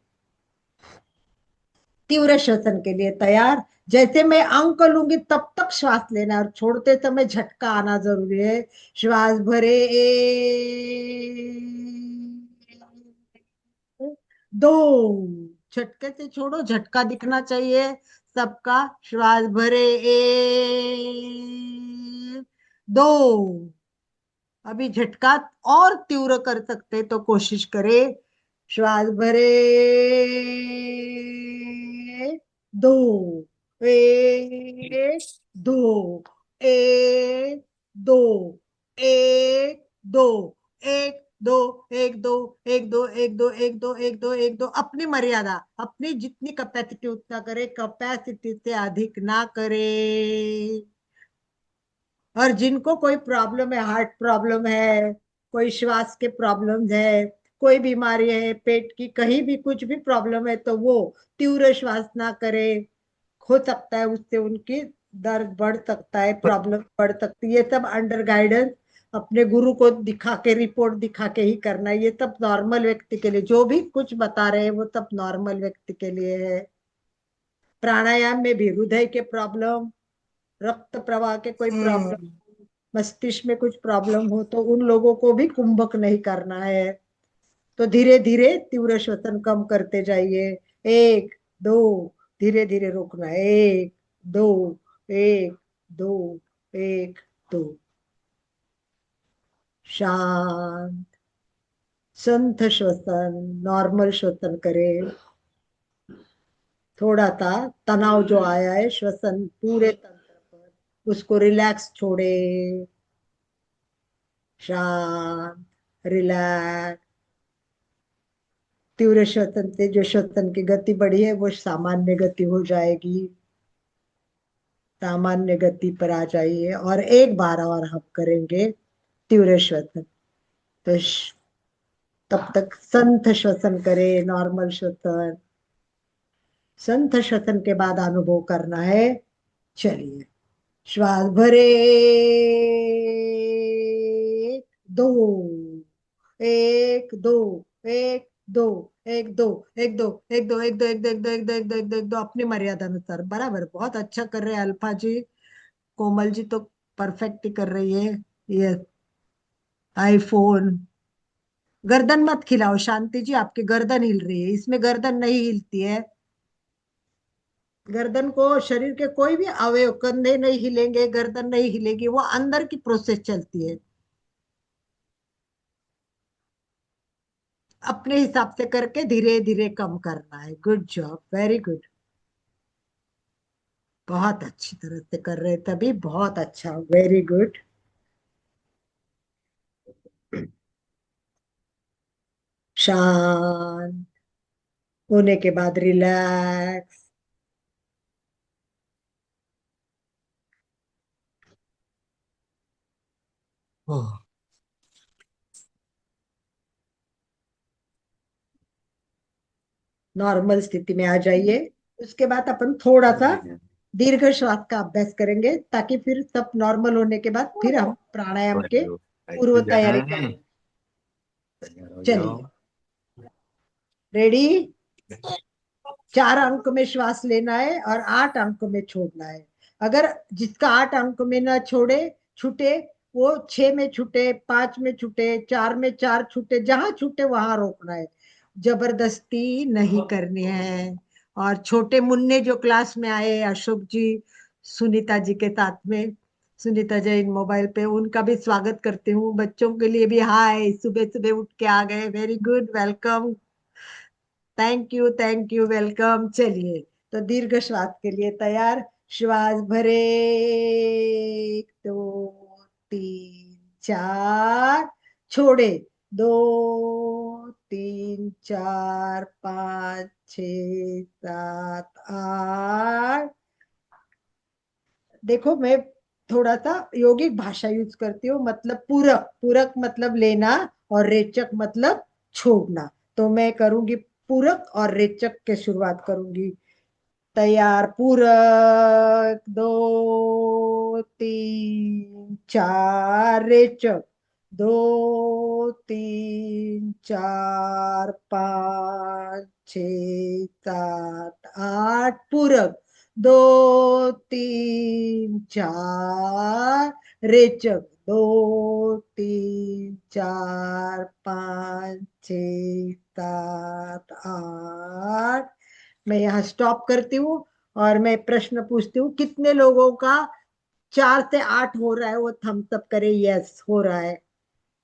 तीव्र श्वसन के लिए तैयार। जैसे मैं अंक लूंगी तब तक श्वास लेना और छोड़ते समय झटका आना जरूरी है। श्वास भरे, 2, झटके से छोड़ो, झटका दिखना चाहिए सबका। श्वास भरे, 1, 2। अभी झटका और तीव्र कर सकते तो कोशिश करें। श्वास भरे, 2, 1, 2, 1, 2, 1, 2, 1, 2, 1, 2, 1, 2, 1, 2, 1, 2, 1, 2, 1, 2। अपनी मर्यादा, अपनी जितनी कैपेसिटी उतना करे, कैपेसिटी से अधिक ना करे। और जिनको कोई प्रॉब्लम है, हार्ट प्रॉब्लम है, कोई श्वास के प्रॉब्लम है, कोई बीमारी है पेट की, कहीं भी कुछ भी प्रॉब्लम है, तो वो तीव्र श्वास ना करे। हो सकता है उससे उनकी दर्द बढ़ सकता है, प्रॉब्लम बढ़ सकती है। ये सब अंडर गाइडेंस अपने गुरु को दिखा के, रिपोर्ट दिखा के ही करना है। ये सब नॉर्मल व्यक्ति के लिए, जो भी कुछ बता रहे हैं वो सब नॉर्मल व्यक्ति के लिए है। प्राणायाम में भी हृदय के प्रॉब्लम, रक्त प्रवाह के कोई प्रॉब्लम, मस्तिष्क में कुछ प्रॉब्लम हो तो उन लोगों को भी कुंभक नहीं करना है। तो धीरे धीरे तीव्र श्वसन कम करते जाइए। 1, 2, धीरे धीरे रोकना। 1, 2, 1, 2, 1, 2। शांत, संथ श्वसन, नॉर्मल श्वसन करें। थोड़ा सा तनाव जो आया है श्वसन पूरे तंत्र पर, उसको रिलैक्स छोड़े। शांत, रिलैक्स। तीव्र श्वसन से जो श्वसन की गति बढ़ी है वो सामान्य गति हो जाएगी। सामान्य गति पर आ जाइए और एक बार और हम करेंगे तीव्र श्वसन। तो तब तक संथ श्वसन करें, नॉर्मल श्वसन। संथ श्वसन के बाद अनुभव करना है। चलिए, श्वास भरे, 2, 1, 2, 1, 2, 1, 2, 1, 2, 1, 2, 1, 2, 1, 2, 1, 2, 1, 2, 1, 2, 1, 2, 1, 2। अपनी मर्यादा अनुसार बराबर, बहुत अच्छा कर रहे हैं अल्फा जी। कोमल जी तो परफेक्ट ही कर रही है। ये आईफोन, गर्दन मत खिलाओ शांति जी, आपकी गर्दन हिल रही है, इसमें गर्दन नहीं हिलती है। गर्दन को, शरीर के कोई भी अवयव, कंधे नहीं हिलेंगे, गर्दन नहीं हिलेगी, वो अंदर की प्रोसेस चलती है। अपने हिसाब से करके धीरे धीरे कम करना है। गुड जॉब, वेरी गुड, बहुत अच्छी तरह से कर रहे, तभी बहुत अच्छा, वेरी गुड। शांत होने के बाद रिलैक्स। नॉर्मल स्थिति में आ जाइए। उसके बाद अपन थोड़ा सा दीर्घ श्वास का अभ्यास करेंगे, ताकि फिर सब नॉर्मल होने के बाद फिर हम प्राणायाम के पूर्व तैयारी करें। चलिए, रेडी? 4 अंक में श्वास लेना है और 8 अंक में छोड़ना है। अगर जिसका 8 अंक में ना छोड़े, छूटे, वो 6 में छूटे, 5 में छूटे, 4 में 4 छूटे, जहां छूटे वहां रोकना है। जबरदस्ती नहीं करनी है। और छोटे मुन्ने जो क्लास में आए, अशोक जी सुनीता जी के साथ में, सुनीता जैन मोबाइल पे, उनका भी स्वागत करती हूँ। बच्चों के लिए भी हाय, सुबह सुबह उठ के आ गए, very good, welcome, thank you, welcome. चलिए, तो दीर्घ श्वास के लिए तैयार। श्वास भरे, 1 2 3 4, छोड़े, 2 3 4 5 6 7 8। देखो, मैं थोड़ा सा यौगिक भाषा यूज करती हूँ, मतलब पूरक, पूरक मतलब लेना और रेचक मतलब छोड़ना। तो मैं करूंगी पूरक और रेचक के शुरुआत करूंगी। तैयार, पूरक, 2 3 4, रेचक, 2 3 4 5 6 7 8, पूरक, 2 3 4, रेचक, 2 3 4 5 6 7 8। मैं यहाँ स्टॉप करती हूँ और मैं प्रश्न पूछती हूँ, कितने लोगों का 4 से 8 हो रहा है, वो थम्स अप करे, यस हो रहा है,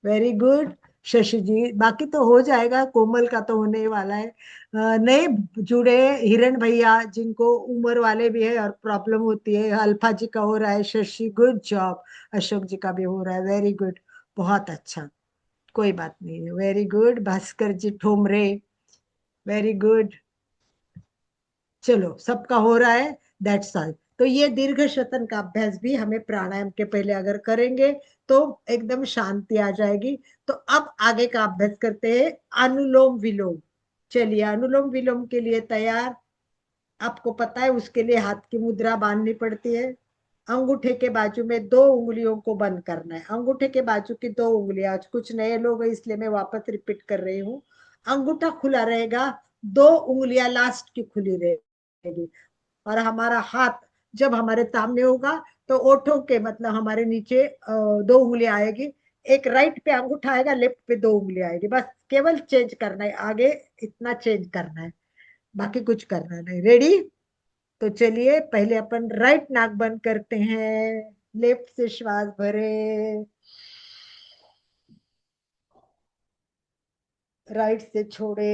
वेरी गुड। शशि जी, बाकी तो हो जाएगा, कोमल का तो होने ही वाला है। नए जुड़े हिरण भैया, जिनको उम्र वाले भी है और प्रॉब्लम होती है, अल्फा जी का हो रहा है, शशि गुड जॉब, अशोक जी का भी हो रहा है, वेरी गुड, बहुत अच्छा, कोई बात नहीं है, वेरी गुड। भास्कर जी ठोमरे, वेरी गुड। चलो, सबका हो रहा है, दैट्स ऑल। तो ये दीर्घ श्वसन का अभ्यास भी हमें प्राणायाम के पहले अगर करेंगे तो एकदम शांति आ जाएगी। तो अब आगे का अभ्यास करते हैं, अनुलोम विलोम। चलिए, अनुलोम विलोम के लिए तैयार। आपको पता है, उसके लिए हाथ की मुद्रा बांधनी पड़ती है। अंगूठे के बाजू में 2 उंगलियों को बंद करना है, अंगूठे के बाजू की 2 उंगलियां। आज कुछ नए लोग हैं, इसलिए मैं वापस रिपीट कर रही हूँ। अंगूठा खुला रहेगा, 2 उंगलियां लास्ट की खुली रहेगी, और हमारा हाथ जब हमारे सामने होगा तो ओठों के मतलब हमारे नीचे 2 उंगलियां आएगी। एक राइट पे अंगूठा आएगा, लेफ्ट पे 2 उंगलियां आएगी, बस केवल चेंज करना है, आगे इतना चेंज करना है, बाकी कुछ करना नहीं। रेडी? तो चलिए, पहले अपन राइट नाक बंद करते हैं, लेफ्ट से श्वास भरे, राइट से छोड़े।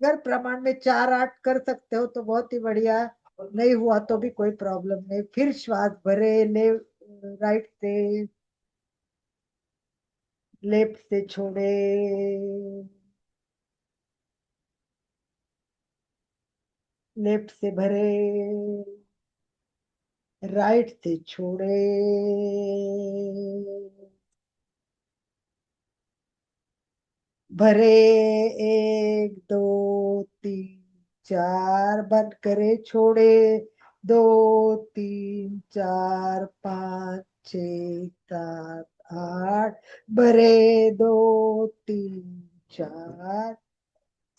अगर प्रमाण में 4 8 कर सकते हो तो बहुत ही बढ़िया, नहीं हुआ तो भी कोई प्रॉब्लम नहीं। फिर श्वास भरे, ले राइट से, लेफ्ट से छोड़े, लेफ्ट से भरे, राइट से छोड़े, भरे, 1 2 3 4, बंद करे, छोड़े, 2 3 4 5 6 7 8, भरे, 2 3 4,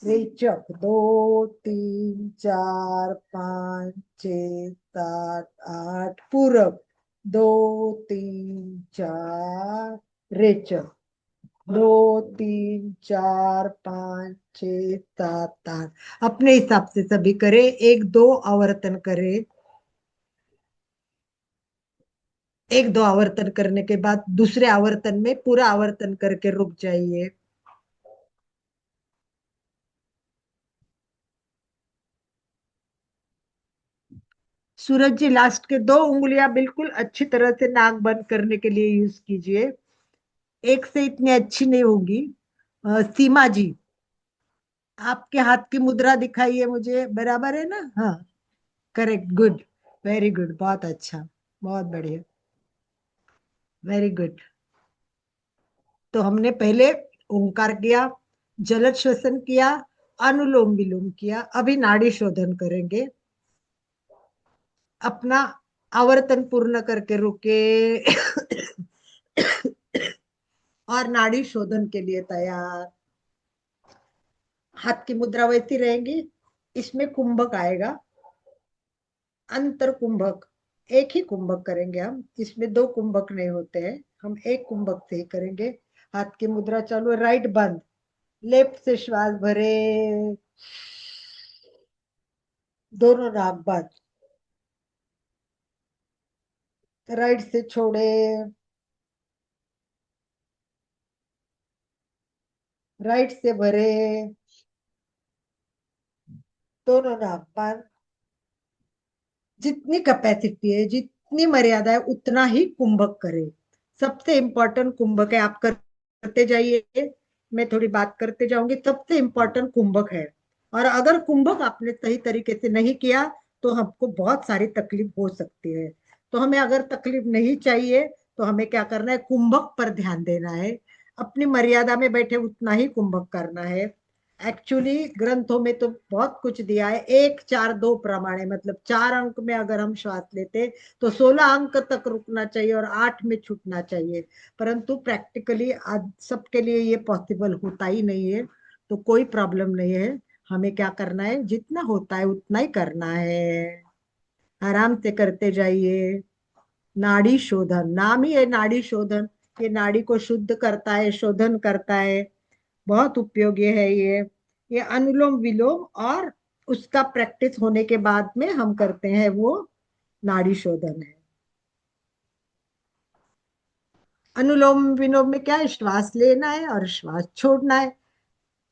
रेचक, 2 3 4 5 6 7 8, पूरक, 2 3 4, रेचक, 2 3 4 5 6 7 8। अपने हिसाब से सभी करे, 1 2 आवर्तन करे, 1 2 आवर्तन करने के बाद दूसरे आवर्तन में पूरा आवर्तन करके रुक जाइए। सूरज जी, लास्ट के 2 उंगलियां बिल्कुल अच्छी तरह से नाक बंद करने के लिए यूज कीजिए, एक से इतनी अच्छी नहीं होगी। सीमा जी, आपके हाथ की मुद्रा दिखाइए मुझे, बराबर है ना? हाँ, करेक्ट, गुड, वेरी गुड, बहुत अच्छा, बहुत बढ़िया, वेरी गुड। तो हमने पहले ओंकार किया, जलद श्वसन किया, अनुलोम विलोम किया, अभी नाड़ी शोधन करेंगे। अपना आवर्तन पूर्ण करके रुके और नाड़ी शोधन के लिए तैयार। हाथ की मुद्रा वैसी रहेगी, इसमें कुंभक आएगा, अंतर कुंभक, एक ही कुंभक करेंगे हम, इसमें 2 कुंभक नहीं होते हैं, हम एक कुंभक से ही करेंगे। हाथ की मुद्रा चालू है, राइट बंद, लेफ्ट से श्वास भरे, दोनों नाक बंद, राइट से छोड़े, राइट से भरे, दोनों नाक बंद। जितनी कैपेसिटी है, जितनी मर्यादा है, उतना ही कुंभक करे। सबसे इंपॉर्टेंट कुंभक है, आप करते जाइए, मैं थोड़ी बात करते जाऊंगी। सबसे इंपॉर्टेंट कुंभक है, और अगर कुंभक आपने सही तरीके से नहीं किया तो हमको बहुत सारी तकलीफ हो सकती है। तो हमें अगर तकलीफ नहीं चाहिए तो हमें क्या करना है, कुंभक पर ध्यान देना है, अपनी मर्यादा में बैठे उतना ही कुंभक करना है। एक्चुअली ग्रंथों में तो बहुत कुछ दिया है, 1 4 2 प्रमाणे, मतलब 4 अंक में अगर हम श्वास लेते तो 16 अंक तक रुकना चाहिए और 8 में छूटना चाहिए। परंतु प्रैक्टिकली आज सबके लिए ये पॉसिबल होता ही नहीं है, तो कोई प्रॉब्लम नहीं है। हमें क्या करना है, जितना होता है उतना ही करना है, आराम से करते जाइए। नाड़ी शोधन, नाम ही है नाड़ी शोधन, ये नाड़ी को शुद्ध करता है, शोधन करता है, बहुत उपयोगी है ये अनुलोम विलोम, और उसका प्रैक्टिस होने के बाद में हम करते हैं वो नाड़ी शोधन है। अनुलोम विलोम में क्या है, श्वास लेना है और श्वास छोड़ना है।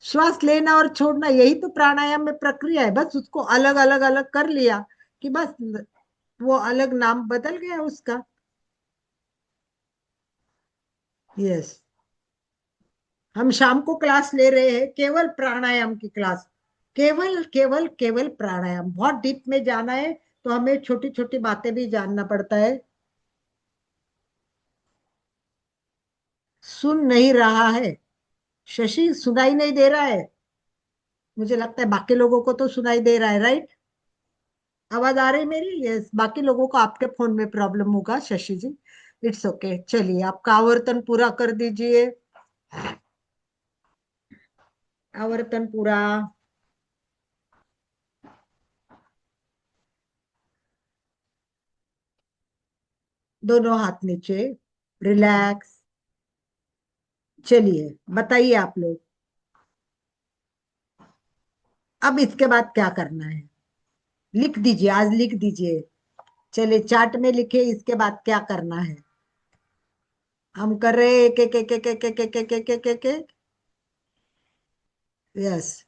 श्वास लेना और छोड़ना यही तो प्राणायाम में प्रक्रिया है, बस उसको अलग अलग अलग कर लिया कि बस वो अलग नाम बदल गया उसका। यस, हम शाम को क्लास ले रहे हैं, केवल प्राणायाम की क्लास, केवल केवल केवल प्राणायाम। बहुत डीप में जाना है तो हमें छोटी छोटी बातें भी जानना पड़ता है। सुन नहीं रहा है शशि, सुनाई नहीं दे रहा है? मुझे लगता है बाकी लोगों को तो सुनाई दे रहा है, राइट? आवाज आ रही मेरी? यस, बाकी लोगों को आपके फोन में प्रॉब्लम होगा शशि जी, इट्स ओके। चलिए, आपका आवर्तन पूरा कर दीजिए, आवर्तन पूरा। दोनों हाथ नीचे, रिलैक्स। चलिए बताइए आप लोग, अब इसके बाद क्या करना है, लिख दीजिए, आज लिख दीजिए। चलिए चार्ट में लिखे, इसके बाद क्या करना है। हम कर रहे हैं एक एक एक एक एक एक एक एक एक एक एक एक। यस,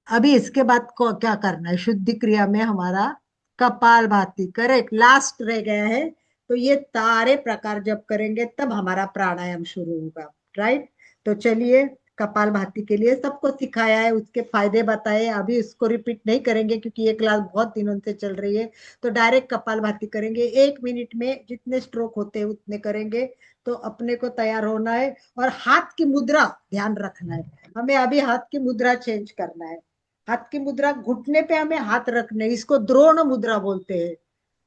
अभी इसके बाद को क्या करना है, शुद्धि क्रिया में हमारा कपाल भाती, करेक्ट, लास्ट रह गया है। तो ये सारे प्रकार जब करेंगे तब हमारा प्राणायाम शुरू होगा, राइट? तो चलिए, कपाल भाती के लिए सबको सिखाया है, उसके फायदे बताए, अभी इसको रिपीट नहीं करेंगे क्योंकि ये क्लास बहुत दिनों से चल रही है। तो डायरेक्ट कपाल भाती करेंगे, 1 मिनट में जितने स्ट्रोक होते हैं उतने करेंगे। तो अपने को तैयार होना है, और हाथ की मुद्रा ध्यान रखना है, हमें अभी हाथ की मुद्रा चेंज करना है। हाथ की मुद्रा, घुटने पे हमें हाथ रखने, इसको द्रोण मुद्रा बोलते हैं।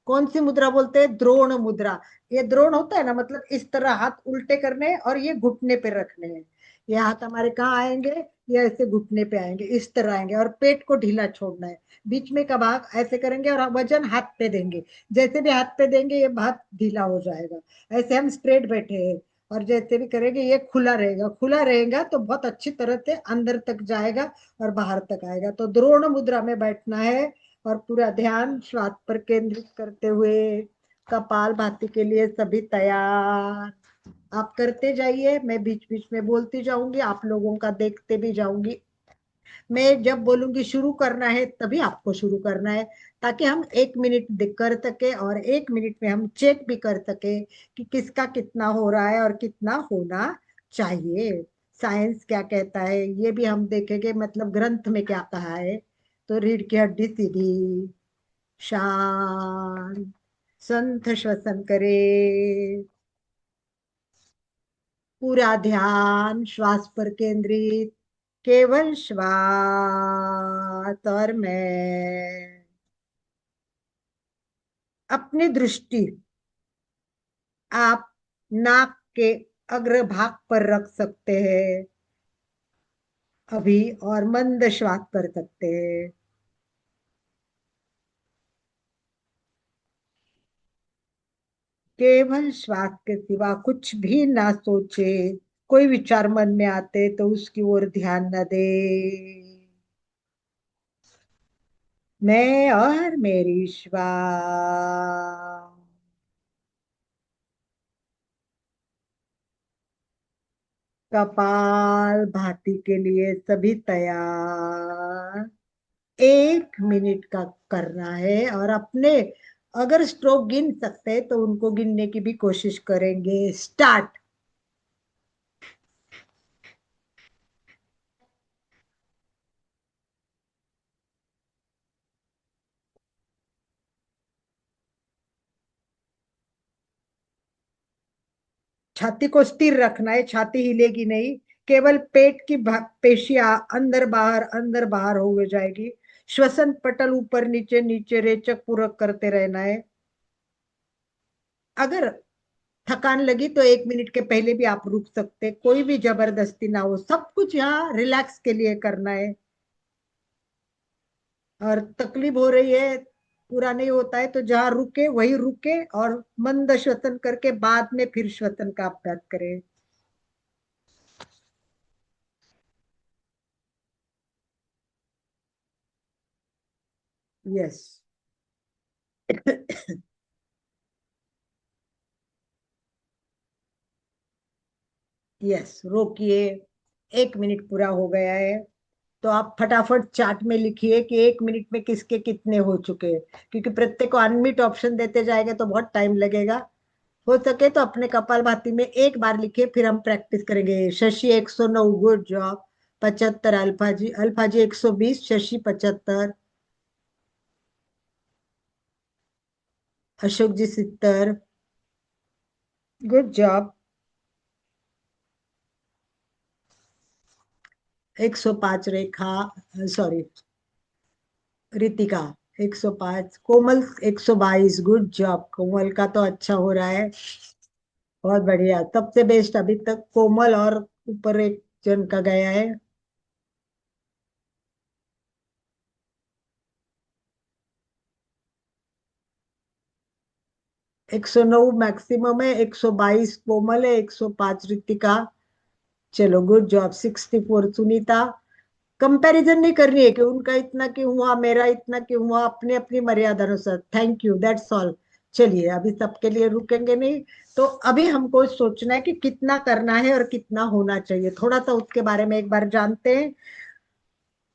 कौन सी मुद्रा बोलते हैं? द्रोण मुद्रा। ये द्रोण होता है ना, मतलब इस तरह हाथ उल्टे करने हैं और ये घुटने पे रखने हैं। ये हाथ हमारे कहाँ आएंगे, ये ऐसे घुटने पे आएंगे, इस तरह आएंगे, और पेट को ढीला छोड़ना है। बीच में का भाग ऐसे करेंगे और वजन हाथ पे देंगे, जैसे भी हाथ पे देंगे ये हाथ ढीला हो जाएगा। ऐसे हम स्ट्रेट बैठे हैं, और जैसे भी करेंगे ये खुला रहेगा, खुला रहेगा तो बहुत अच्छी तरह से अंदर तक जाएगा और बाहर तक आएगा। तो द्रोण मुद्रा में बैठना है, और पूरा ध्यान श्वास पर केंद्रित करते हुए कपाल भाती के लिए सभी तैयार। आप करते जाइए, मैं बीच बीच में बोलती जाऊंगी, आप लोगों का देखते भी जाऊंगी। मैं जब बोलूंगी शुरू करना है तभी आपको शुरू करना है, ताकि हम 1 मिनट कर सके और 1 मिनट में हम चेक भी कर सके कि किसका कितना हो रहा है और कितना होना चाहिए। साइंस क्या कहता है ये भी हम देखेंगे, मतलब ग्रंथ में क्या कहा है। तो रीढ़ की हड्डी सीधी, शांत, संथ श्वसन करे, पूरा ध्यान श्वास पर केंद्रित, केवल श्वास और मैं। अपनी दृष्टि आप नाक के अग्रभाग पर रख सकते हैं अभी, और मंद श्वास कर सकते हैं। केवल श्वास के सिवा कुछ भी ना सोचे, कोई विचार मन में आते तो उसकी ओर ध्यान न दे। मैं और मेरी श्वास। कपाल भाती के लिए सभी तैयार। 1 मिनट का करना है और अपने अगर स्ट्रोक गिन सकते हैं तो उनको गिनने की भी कोशिश करेंगे। स्टार्ट। छाती को स्थिर रखना है, छाती हिलेगी नहीं, केवल पेट की पेशियां अंदर बाहर हो जाएगी। श्वसन पटल ऊपर नीचे नीचे रेचक पूरक करते रहना है। अगर थकान लगी तो 1 मिनट के पहले भी आप रुक सकते, कोई भी जबरदस्ती ना हो, सब कुछ यहाँ रिलैक्स के लिए करना है। और तकलीफ हो रही है, पूरा नहीं होता है तो जहाँ रुके वही रुके और मंद श्वसन करके बाद में फिर श्वसन का अभ्यास करें। यस। यस, रोकिए। 1 मिनट पूरा हो गया है तो आप फटाफट चार्ट में लिखिए कि 1 मिनट में किसके कितने हो चुके हैं, क्योंकि प्रत्येक को अनम्यूट ऑप्शन देते जाएगा तो बहुत टाइम लगेगा। हो सके तो अपने कपालभाति में एक बार लिखिए, फिर हम प्रैक्टिस करेंगे। Shashi 109, good job. 75 अल्फा जी 120, शशि 75, अशोक जी 70, गुड जॉब। 105 रेखा, सॉरी रितिका 105, कोमल 122, गुड जॉब। कोमल का तो अच्छा हो रहा है, बहुत बढ़िया। सबसे बेस्ट अभी तक कोमल और ऊपर एक जन का गया है। 109 मैक्सिमम है, 122 कोमल है, 105 रितिका। चलो गुड जॉब। 64 सुनीता। कंपैरिजन नहीं करनी है कि उनका इतना क्यों हुआ मेरा इतना क्यों हुआ, अपने अपनी मर्यादा अनुसार। Thank you, that's all. चलिए अभी सबके लिए रुकेंगे नहीं। तो अभी हमको सोचना है कि कितना करना है और कितना होना चाहिए, थोड़ा सा उसके बारे में एक बार जानते हैं।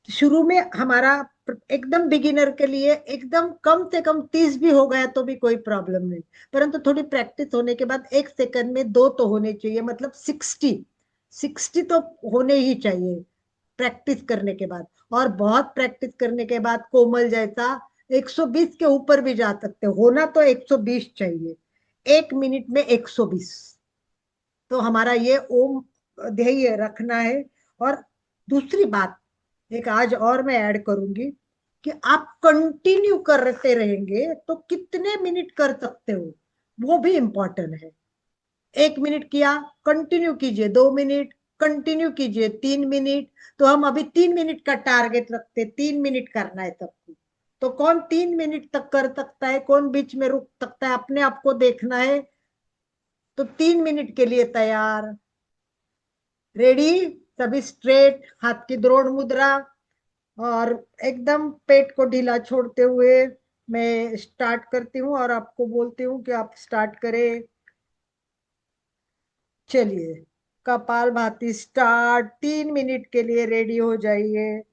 शुरू में हमारा एकदम बिगिनर के लिए एकदम कम से कम 30 भी हो गया तो भी कोई प्रॉब्लम नहीं, परंतु थोड़ी प्रैक्टिस होने के बाद 1 सेकंड में 2 तो होने चाहिए, मतलब 60 तो होने ही चाहिए प्रैक्टिस करने के बाद। और बहुत प्रैक्टिस करने के बाद कोमल जैसा 120 के ऊपर भी जा सकते, होना तो 120 चाहिए। 1 मिनट में 120, तो हमारा ये ओम ध्येय रखना है। और दूसरी बात एक आज और मैं ऐड करूंगी कि आप कंटिन्यू करते रहेंगे तो कितने मिनट कर सकते हो वो भी इंपॉर्टेंट है। 1 मिनट किया, कंटिन्यू कीजिए 2 मिनट, कंटिन्यू कीजिए 3 मिनट। तो हम अभी 3 मिनट का टारगेट रखते, 3 मिनट करना है सबको। तो कौन 3 मिनट तक कर सकता है, कौन बीच में रुक सकता है, अपने आप को देखना है। तो 3 मिनट के लिए तैयार, रेडी, सभी स्ट्रेट, हाथ की द्रोण मुद्रा और एकदम पेट को ढीला छोड़ते हुए मैं स्टार्ट करती हूँ और आपको बोलती हूँ कि आप स्टार्ट करें। चलिए कपालभाति स्टार्ट। 3 मिनट के लिए रेडी हो जाइए।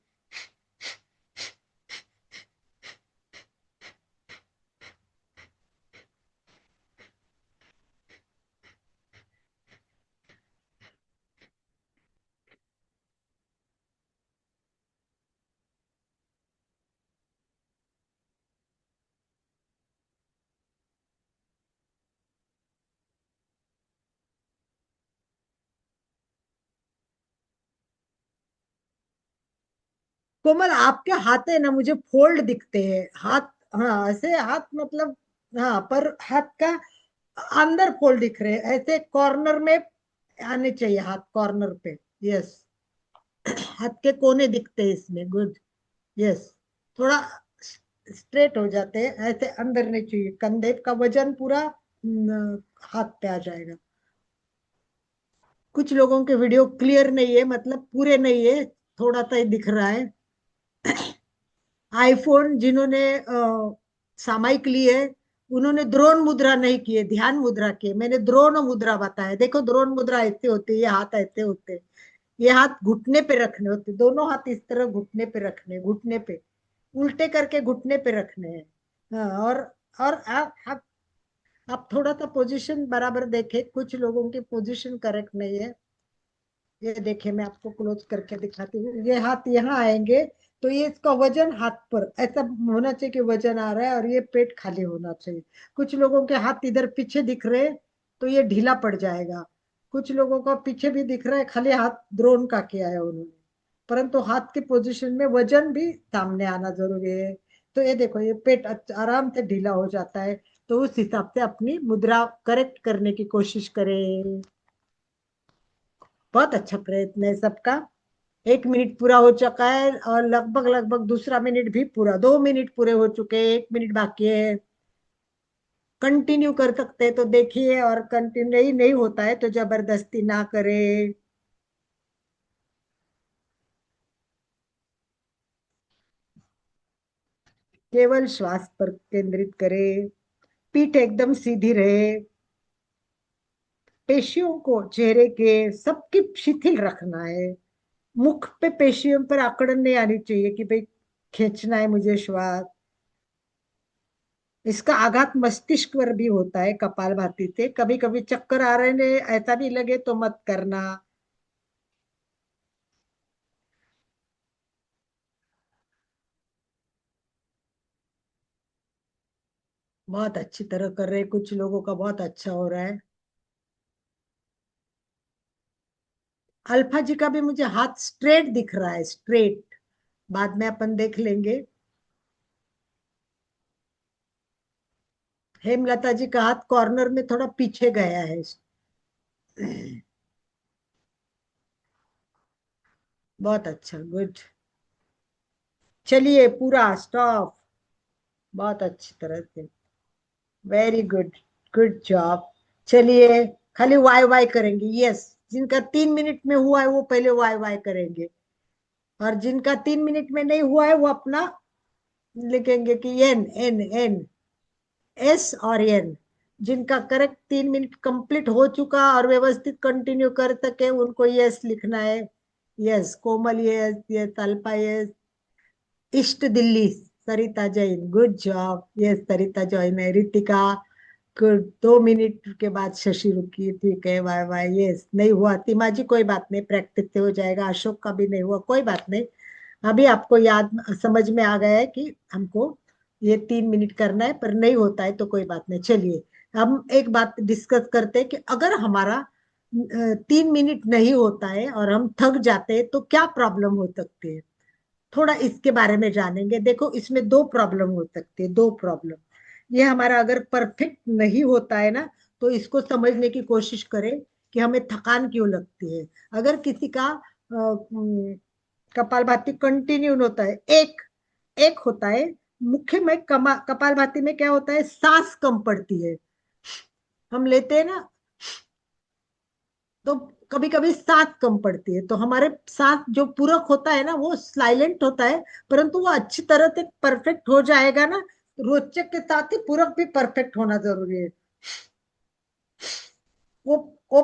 कोमल आपके हाथ है ना, मुझे फोल्ड दिखते हैं हाथ। हाँ ऐसे हाथ मतलब, हाँ पर हाथ का अंदर फोल्ड दिख रहे हैं, ऐसे कॉर्नर में आने चाहिए हाथ, कॉर्नर पे। यस, हाथ के कोने दिखते हैं इसमें, गुड। यस, थोड़ा स्ट्रेट हो जाते हैं, ऐसे अंदर नहीं चाहिए, कंधे का वजन पूरा हाथ पे आ जाएगा। कुछ लोगों के वीडियो क्लियर नहीं है, मतलब पूरे नहीं है, थोड़ा सा ही दिख रहा है। आईफोन जिन्होंने सामायिक ली है, उन्होंने द्रोण मुद्रा नहीं की है, ध्यान मुद्रा की है। मैंने द्रोण मुद्रा बताया। देखो द्रोण मुद्रा ऐसे होती है, ये हाथ ऐसे होते हैं, ये हाथ घुटने पे रखने होते, दोनों हाथ इस तरह घुटने पे रखने, घुटने पे उल्टे करके घुटने पे रखने हैं। हाँ, और आप थोड़ा सा पोजीशन बराबर देखे, कुछ लोगों की पोजीशन करेक्ट नहीं है। ये देखिए, मैं आपको क्लोज करके दिखाती हूँ। ये हाथ यहाँ आएंगे तो ये इसका वजन हाथ पर ऐसा होना चाहिए कि वजन आ रहा है, और ये पेट खाली होना चाहिए। कुछ लोगों के हाथ इधर पीछे दिख रहे हैं तो ये ढीला पड़ जाएगा। कुछ लोगों का पीछे भी दिख रहा है, खाली हाथ द्रोण का किया है उन्होंने, परंतु हाथ के पोजीशन में वजन भी सामने आना जरूरी है। तो ये देखो, ये पेट आराम से ढीला हो जाता है। तो उस हिसाब से अपनी मुद्रा करेक्ट करने की कोशिश करें। बहुत अच्छा प्रयत्न है सबका। 1 मिनट पूरा हो चुका है, और लगभग लगभग दूसरा मिनट भी पूरा, 2 मिनट पूरे हो चुके हैं, 1 मिनट बाकी है। कंटिन्यू कर सकते हैं तो देखिए, और कंटिन्यू नहीं नहीं होता है तो जबरदस्ती ना करें। केवल श्वास पर केंद्रित करें। पीठ एकदम सीधी रहे। पेशियों को चेहरे के सबकी शिथिल रखना है। मुख पे पेशियों पर आकड़न नहीं आनी चाहिए कि भाई खींचना है मुझे श्वास। इसका आघात मस्तिष्क पर भी होता है कपालभाति से। कभी कभी चक्कर आ रहे ने ऐसा भी लगे तो मत करना। बहुत अच्छी तरह कर रहे हैं, कुछ लोगों का बहुत अच्छा हो रहा है। अल्फा जी का भी मुझे हाथ स्ट्रेट दिख रहा है, स्ट्रेट। बाद में अपन देख लेंगे। हेमलता जी का हाथ कॉर्नर में थोड़ा पीछे गया है। बहुत अच्छा, गुड। चलिए पूरा स्टॉप। बहुत अच्छी तरह से, वेरी गुड, गुड जॉब। चलिए खाली वाई वाई करेंगे। यस, जिनका 3 मिनट में हुआ है वो पहले वाई वाई करेंगे, और जिनका 3 मिनट में नहीं हुआ है वो अपना लिखेंगे कि एन एन एन, एस और एन। जिनका करेक्ट 3 मिनट कंप्लीट हो चुका और व्यवस्थित कंटिन्यू कर सके उनको यस लिखना है। Yes Komal, yes yes Alpa, yes east Delhi Sarita Jain, good job. Yes Sarita Jain है। रितिका गुड। 2 मिनट के बाद शशि रुकी, ठीक है, वाई वाई। यस नहीं हुआ तिमाजी, कोई बात नहीं, प्रैक्टिस से हो जाएगा। अशोक का भी नहीं हुआ, कोई बात नहीं। अभी आपको याद समझ में आ गया है कि हमको ये 3 मिनट करना है, पर नहीं होता है तो कोई बात नहीं। चलिए हम एक बात डिस्कस करते हैं कि अगर हमारा 3 मिनट नहीं होता है और हम थक जाते हैं तो क्या प्रॉब्लम हो सकती है, थोड़ा इसके बारे में जानेंगे। देखो इसमें दो प्रॉब्लम हो सकती है, दो प्रॉब्लम। ये हमारा अगर परफेक्ट नहीं होता है ना, तो इसको समझने की कोशिश करें कि हमें थकान क्यों लगती है। अगर किसी का कपालभाति कंटिन्यू होता है, एक एक होता है मुख्य में, कपालभाति में क्या होता है, सांस कम पड़ती है। हम लेते हैं ना तो कभी कभी सांस कम पड़ती है, तो हमारे सांस जो पूरक होता है ना वो साइलेंट होता है, परंतु वो अच्छी तरह से परफेक्ट हो जाएगा ना। रोचक के साथ ही पूरक भी परफेक्ट होना जरूरी है। वो वो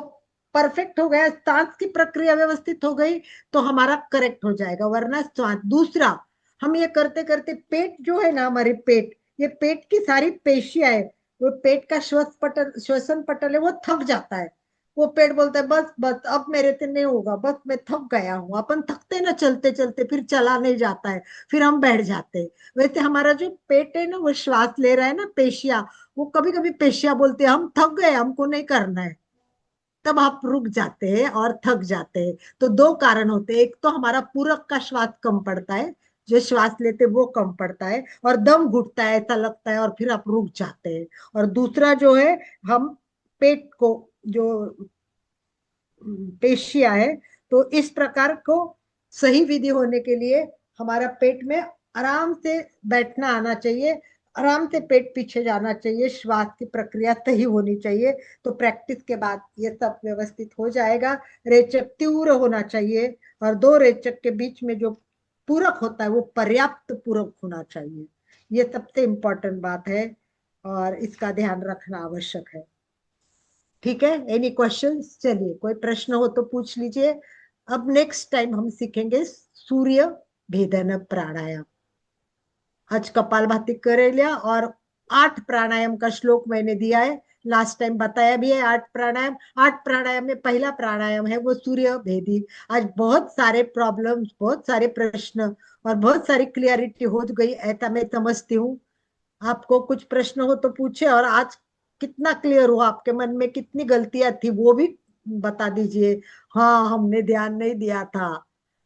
परफेक्ट हो गया, सांस की प्रक्रिया व्यवस्थित हो गई तो हमारा करेक्ट हो जाएगा, वरना सांस। दूसरा, हम ये करते करते पेट जो है ना, हमारे पेट, ये पेट की सारी पेशियां है, वो पेट का श्वसन पटल है, वो थक जाता है। वो पेट बोलता है बस बस अब मेरे से नहीं होगा, बस मैं थक गया हूँ। अपन थकते ना चलते चलते, फिर चला नहीं जाता है, फिर हम बैठ जाते हैं। वैसे हमारा जो पेट है ना, वो श्वास ले रहा है ना, पेशिया, वो कभी कभी पेशिया बोलते हैं हम थक गए, हमको नहीं करना है, तब आप रुक जाते हैं और थक जाते हैं। तो दो कारण होते हैं, एक तो हमारा पूरक का श्वास कम पड़ता है, जो श्वास लेते वो कम पड़ता है और दम घुटता है ऐसा लगता है, और फिर आप रुक जाते हैं। और दूसरा जो है, हम पेट को जो पेशिया है, तो इस प्रकार को सही विधि होने के लिए हमारा पेट में आराम से बैठना आना चाहिए। आराम से पेट पीछे जाना चाहिए, श्वास की प्रक्रिया सही होनी चाहिए। तो प्रैक्टिस के बाद ये सब व्यवस्थित हो जाएगा। रेचक तीव्र होना चाहिए और दो रेचक के बीच में जो पूरक होता है वो पर्याप्त पूरक होना चाहिए। ये सबसे इम्पोर्टेंट बात है और इसका ध्यान रखना आवश्यक है। ठीक है, एनी क्वेश्चंस? चलिए, कोई प्रश्न हो तो पूछ लीजिए। अब नेक्स्ट टाइम हम सीखेंगे सूर्य भेदन प्राणायाम। आज कपालभाति कर लिया और 8 प्राणायाम का श्लोक मैंने दिया है, लास्ट टाइम बताया भी है। 8 प्राणायाम, 8 प्राणायाम में पहला प्राणायाम है वो सूर्य भेदी। आज बहुत सारे प्रॉब्लम्स, बहुत सारे प्रश्न और बहुत सारी क्लियरिटी हो गई, ऐसा मैं समझती हूँ। आपको कुछ प्रश्न हो तो पूछे, और आज कितना क्लियर हुआ, आपके मन में कितनी गलतियां थी वो भी बता दीजिए। हाँ, हमने ध्यान नहीं दिया था।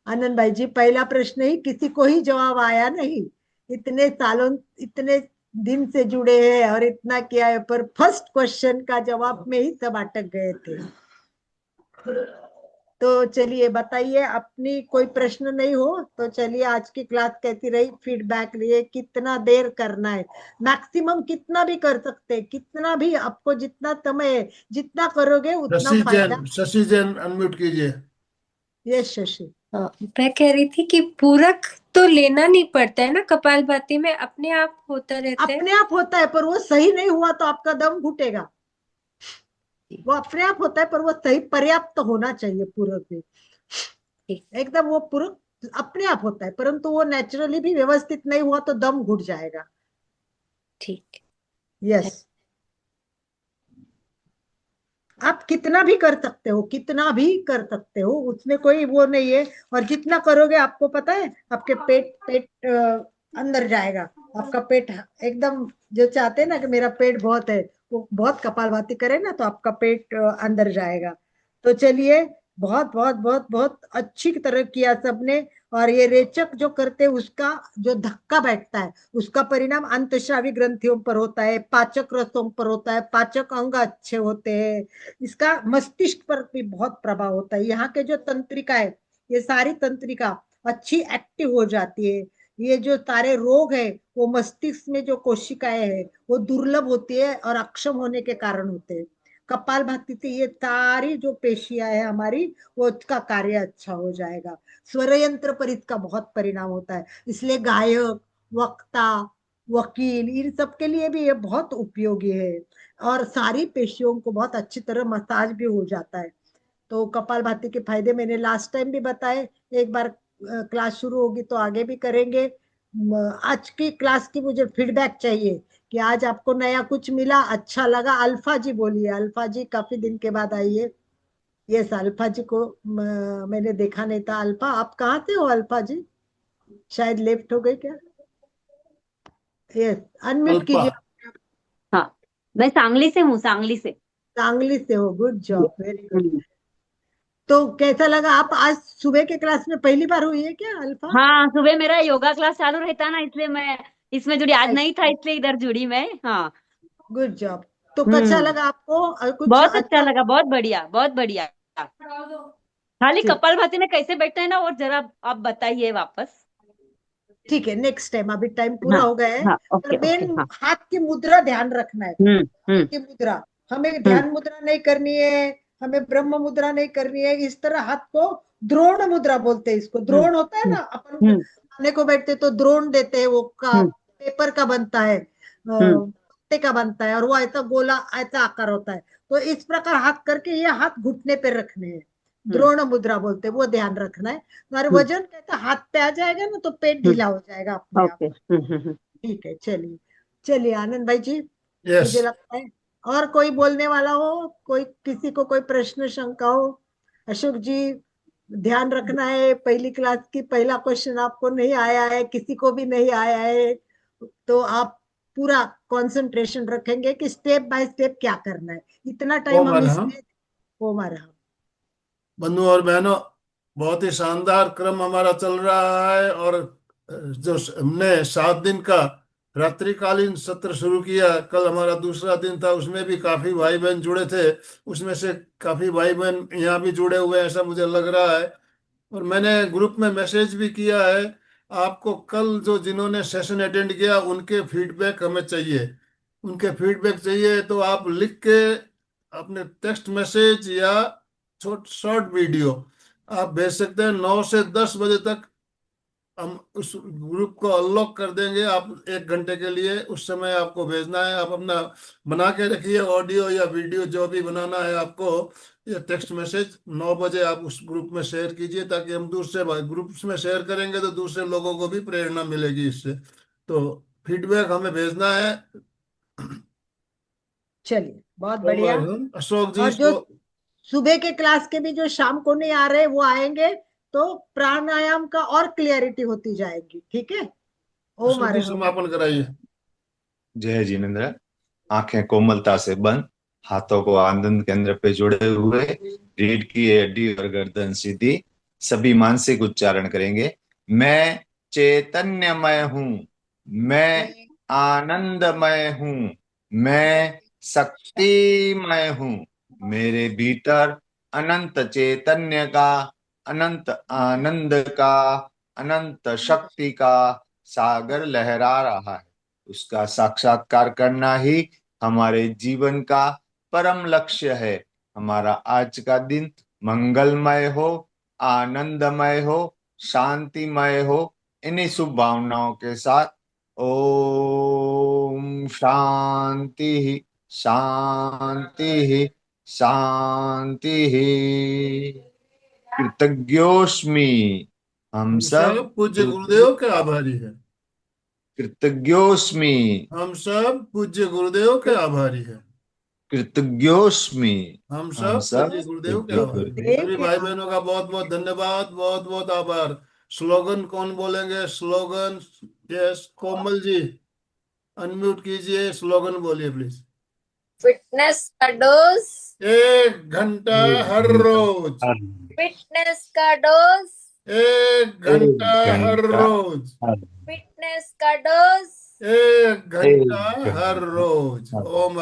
आनंद भाई जी, पहला प्रश्न ही किसी को ही जवाब आया नहीं, इतने सालों, इतने दिन से जुड़े हैं और इतना किया है, पर फर्स्ट क्वेश्चन का जवाब में ही सब अटक गए थे। तो चलिए बताइए, अपनी कोई प्रश्न नहीं हो तो चलिए, आज की क्लास कैसी रही, फीडबैक लिए। कितना देर करना है, मैक्सिमम कितना भी कर सकते हैं, कितना भी आपको जितना समय है, जितना करोगे उतना फायदा। शशि जैन अनम्यूट कीजिए। यस शशि। मैं कह रही थी कि पूरक तो लेना नहीं पड़ता है ना, कपालभाति में अपने आप होता रहता है। अपने आप होता है, पर वो सही नहीं हुआ तो आपका दम घुटेगा। वो अपने आप होता है, पर वो सही पर्याप्त होना चाहिए पूरक में। एकदम वो पूरक अपने आप होता है, परंतु वो नेचुरली भी व्यवस्थित नहीं हुआ तो दम घुट जाएगा। ठीक। यस, आप कितना भी कर सकते हो, कितना भी कर सकते हो, उसमें कोई वो नहीं है। और जितना करोगे आपको पता है, आपके पेट अंदर जाएगा। आपका पेट एकदम, जो चाहते हैं ना कि मेरा पेट बहुत है, वो बहुत कपालभाति करे ना तो आपका पेट अंदर जाएगा। तो चलिए, बहुत बहुत बहुत बहुत अच्छी तरह किया सबने। और ये रेचक जो करते हैं उसका जो धक्का बैठता है, उसका परिणाम अंतःस्रावी ग्रंथियों पर होता है, पाचक रसों पर होता है, पाचक अंग अच्छे होते हैं, इसका मस्तिष्क पर भी बहुत प्रभाव होता है। यहाँ के जो तंत्रिका है, ये सारी तंत्रिका अच्छी एक्टिव हो जाती है। ये जो सारे रोग है वो मस्तिष्क में जो कोशिकाएं है वो दुर्लभ होती है और अक्षम होने के कारण होते हैं। कपालभाति से ये सारी जो पेशियां है हमारी, वो उसका कार्य अच्छा हो जाएगा। स्वर यंत्र पर इसका बहुत परिणाम होता है, इसलिए गायक, वक्ता, वकील, इन सब के लिए भी ये बहुत उपयोगी है। और सारी पेशियों को बहुत अच्छी तरह मसाज भी हो जाता है। तो कपालभाति के फायदे मैंने लास्ट टाइम भी बताए। एक बार क्लास शुरू होगी तो आगे भी करेंगे। आज की क्लास की मुझे फीडबैक चाहिए कि आज आपको नया कुछ मिला, अच्छा लगा। अल्फा जी बोलिए, अल्फा जी काफी दिन के बाद आई है। यस, अल्फा जी को मैंने देखा नहीं था। अल्फा, आप कहाँ से हो अल्फा जी? शायद लेफ्ट हो गई क्या? Yes, unmute Alpa. कीजिए। हाँ, मैं सांगली से हूँ, सांगली से। सांगली से हो, गुड जॉब, वेरी गुड। तो कैसा लगा? आप आज सुबह के क्लास में पहली बार हुई है क्या अल्फा? हाँ, सुबह मेरा योगा क्लास चालू रहता ना, इसलिए मैं इसमें जुड़ी। आज नहीं था इसलिए इधर जुड़ी मैं। हाँ। Good job. तो कैसा हम्म। लगा आपको? और कुछ बहुत अच्छा अच्छा? लगा, बहुत बढ़िया, बहुत बढ़िया। खाली ठीक, कपालभाति में कैसे बैठते हैं ना, और जरा आप बताइए वापस। ठीक है, नेक्स्ट टाइम। अभी टाइम पूरा हाँ। हो गया है। हाँ, पर ओके ओके। मेन हाँ। हाथ की मुद्रा ध्यान रखना है। हम्म। हाथ हम्म। की मुद्रा, हमें हम्म। ध्यान मुद्रा नहीं करनी है, हमें ब्रह्म मुद्रा नहीं करनी है। इस तरह हाथ को द्रोण मुद्रा बोलते हैं। इसको हम्म। द्रोण होता है हम्म। ना, अपन हम्म। खाने को बैठते तो द्रोण देते हैं, वो का हम्म। पेपर का बनता है, हम्म। पत्ते का बनता है, और वो ऐसा गोला, ऐसा आकार होता है। तो इस प्रकार हाथ करके ये हाथ घुटने पे रखने हैं, हम्म। द्रोण मुद्रा बोलते हैं, वो ध्यान रखना है। और हम्म। वजन कैसा हाथ पे आ जाएगा ना तो पेट हम्म। ढीला हो जाएगा अपने आप। ओके। ठीक है, चलिए। चलिए आनंद भाई जी, यस। मुझे लगता है और कोई बोलने वाला हो, कोई किसी को कोई प्रश्न शंका हो? अशोक जी, ध्यान रखना है, पहली क्लास की पहला क्वेश्चन आपको नहीं आया है, किसी को भी नहीं आया है, तो आप पूरा कंसंट्रेशन रखेंगे कि स्टेप बाय स्टेप क्या करना है। इतना टाइम ओम हम अरहम। इसमें, वो हमारा। बंधु और बहनों, बहुत ही शानदार क्रम हमारा चल रहा है। और जो हमने 7 दिन का रात्रिकालीन सत्र शुरू किया, कल हमारा दूसरा दिन था, उसमें भी काफी भाई बहन जुड़े थे। उसमें से काफी भाई बहन यहाँ भी जुड़े हुए हैं, ऐसा मुझे लग रहा है। और मैंने ग्रुप में मैसेज भी किया है आपको कल जो जिन्होंने सेशन अटेंड किया उनके फीडबैक हमें चाहिए, उनके फीडबैक चाहिए। तो आप लिख के अपने टेक्स्ट मैसेज या शॉर्ट वीडियो आप भेज सकते हैं। 9 से 10 बजे तक हम उस ग्रुप को अनलॉक कर देंगे, आप 1 घंटे के लिए उस समय आपको भेजना है। आप अपना बना के रखिए, ऑडियो या वीडियो जो भी बनाना है आपको, ये टेक्स्ट मैसेज 9 बजे आप उस ग्रुप में शेयर कीजिए, ताकि हम दूसरे ग्रुप्स में शेयर करेंगे तो दूसरे लोगों को भी प्रेरणा मिलेगी इससे। तो फीडबैक हमें भेजना है। चलिए, बहुत बढ़िया। अशोक जी और जो सुबह के क्लास के भी जो शाम को नहीं आ रहे वो आएंगे, तो प्राणायाम का और क्लियरिटी होती जाएगी। ठीक है, ओम अशोक जी अरहम। समापन कराइए। जय जिनेन्द्र। आंखें कोमलता से बंद, हाथों को आनंद केंद्र पे जुड़े हुए, रीढ़ की हड्डी और गर्दन सीधी, सभी मानसिक उच्चारण करेंगे। मैं चैतन्यमय हूँ, मैं आनंदमय हूँ, मैं शक्तिमय हूँ। मेरे भीतर अनंत चैतन्य का, अनंत आनंद का, अनंत शक्ति का सागर लहरा रहा है। उसका साक्षात्कार करना ही हमारे जीवन का परम लक्ष्य है। हमारा आज का दिन मंगलमय हो, आनंदमय हो, शांतिमय हो। इन्हीं शुभ भावनाओं के साथ ओम शांति शांति शांति। कृतज्ञोस्मि। हम सब पूज्य गुरुदेव के आभारी है। कृतज्ञोस्मि। हम सब पूज्य गुरुदेव के आभारी है। कृतज्ञोस्मि। हम हम सब सब पूज्य गुरुदेव के आभारी हैं। गुरुदेव सभी के भाई बहनों का बहुत बहुत धन्यवाद, बहुत बहुत आभार। स्लोगन कौन बोलेंगे? Slogan, yes, Komal ji unmute कीजिए, स्लोगन बोलिए प्लीज। फिटनेस का डोज, 1 घंटा हर रोज, फिटनेस का डोज, 1 घंटा हर रोज, फिटनेस का डोज। 1 घंटा हर रोज। ओम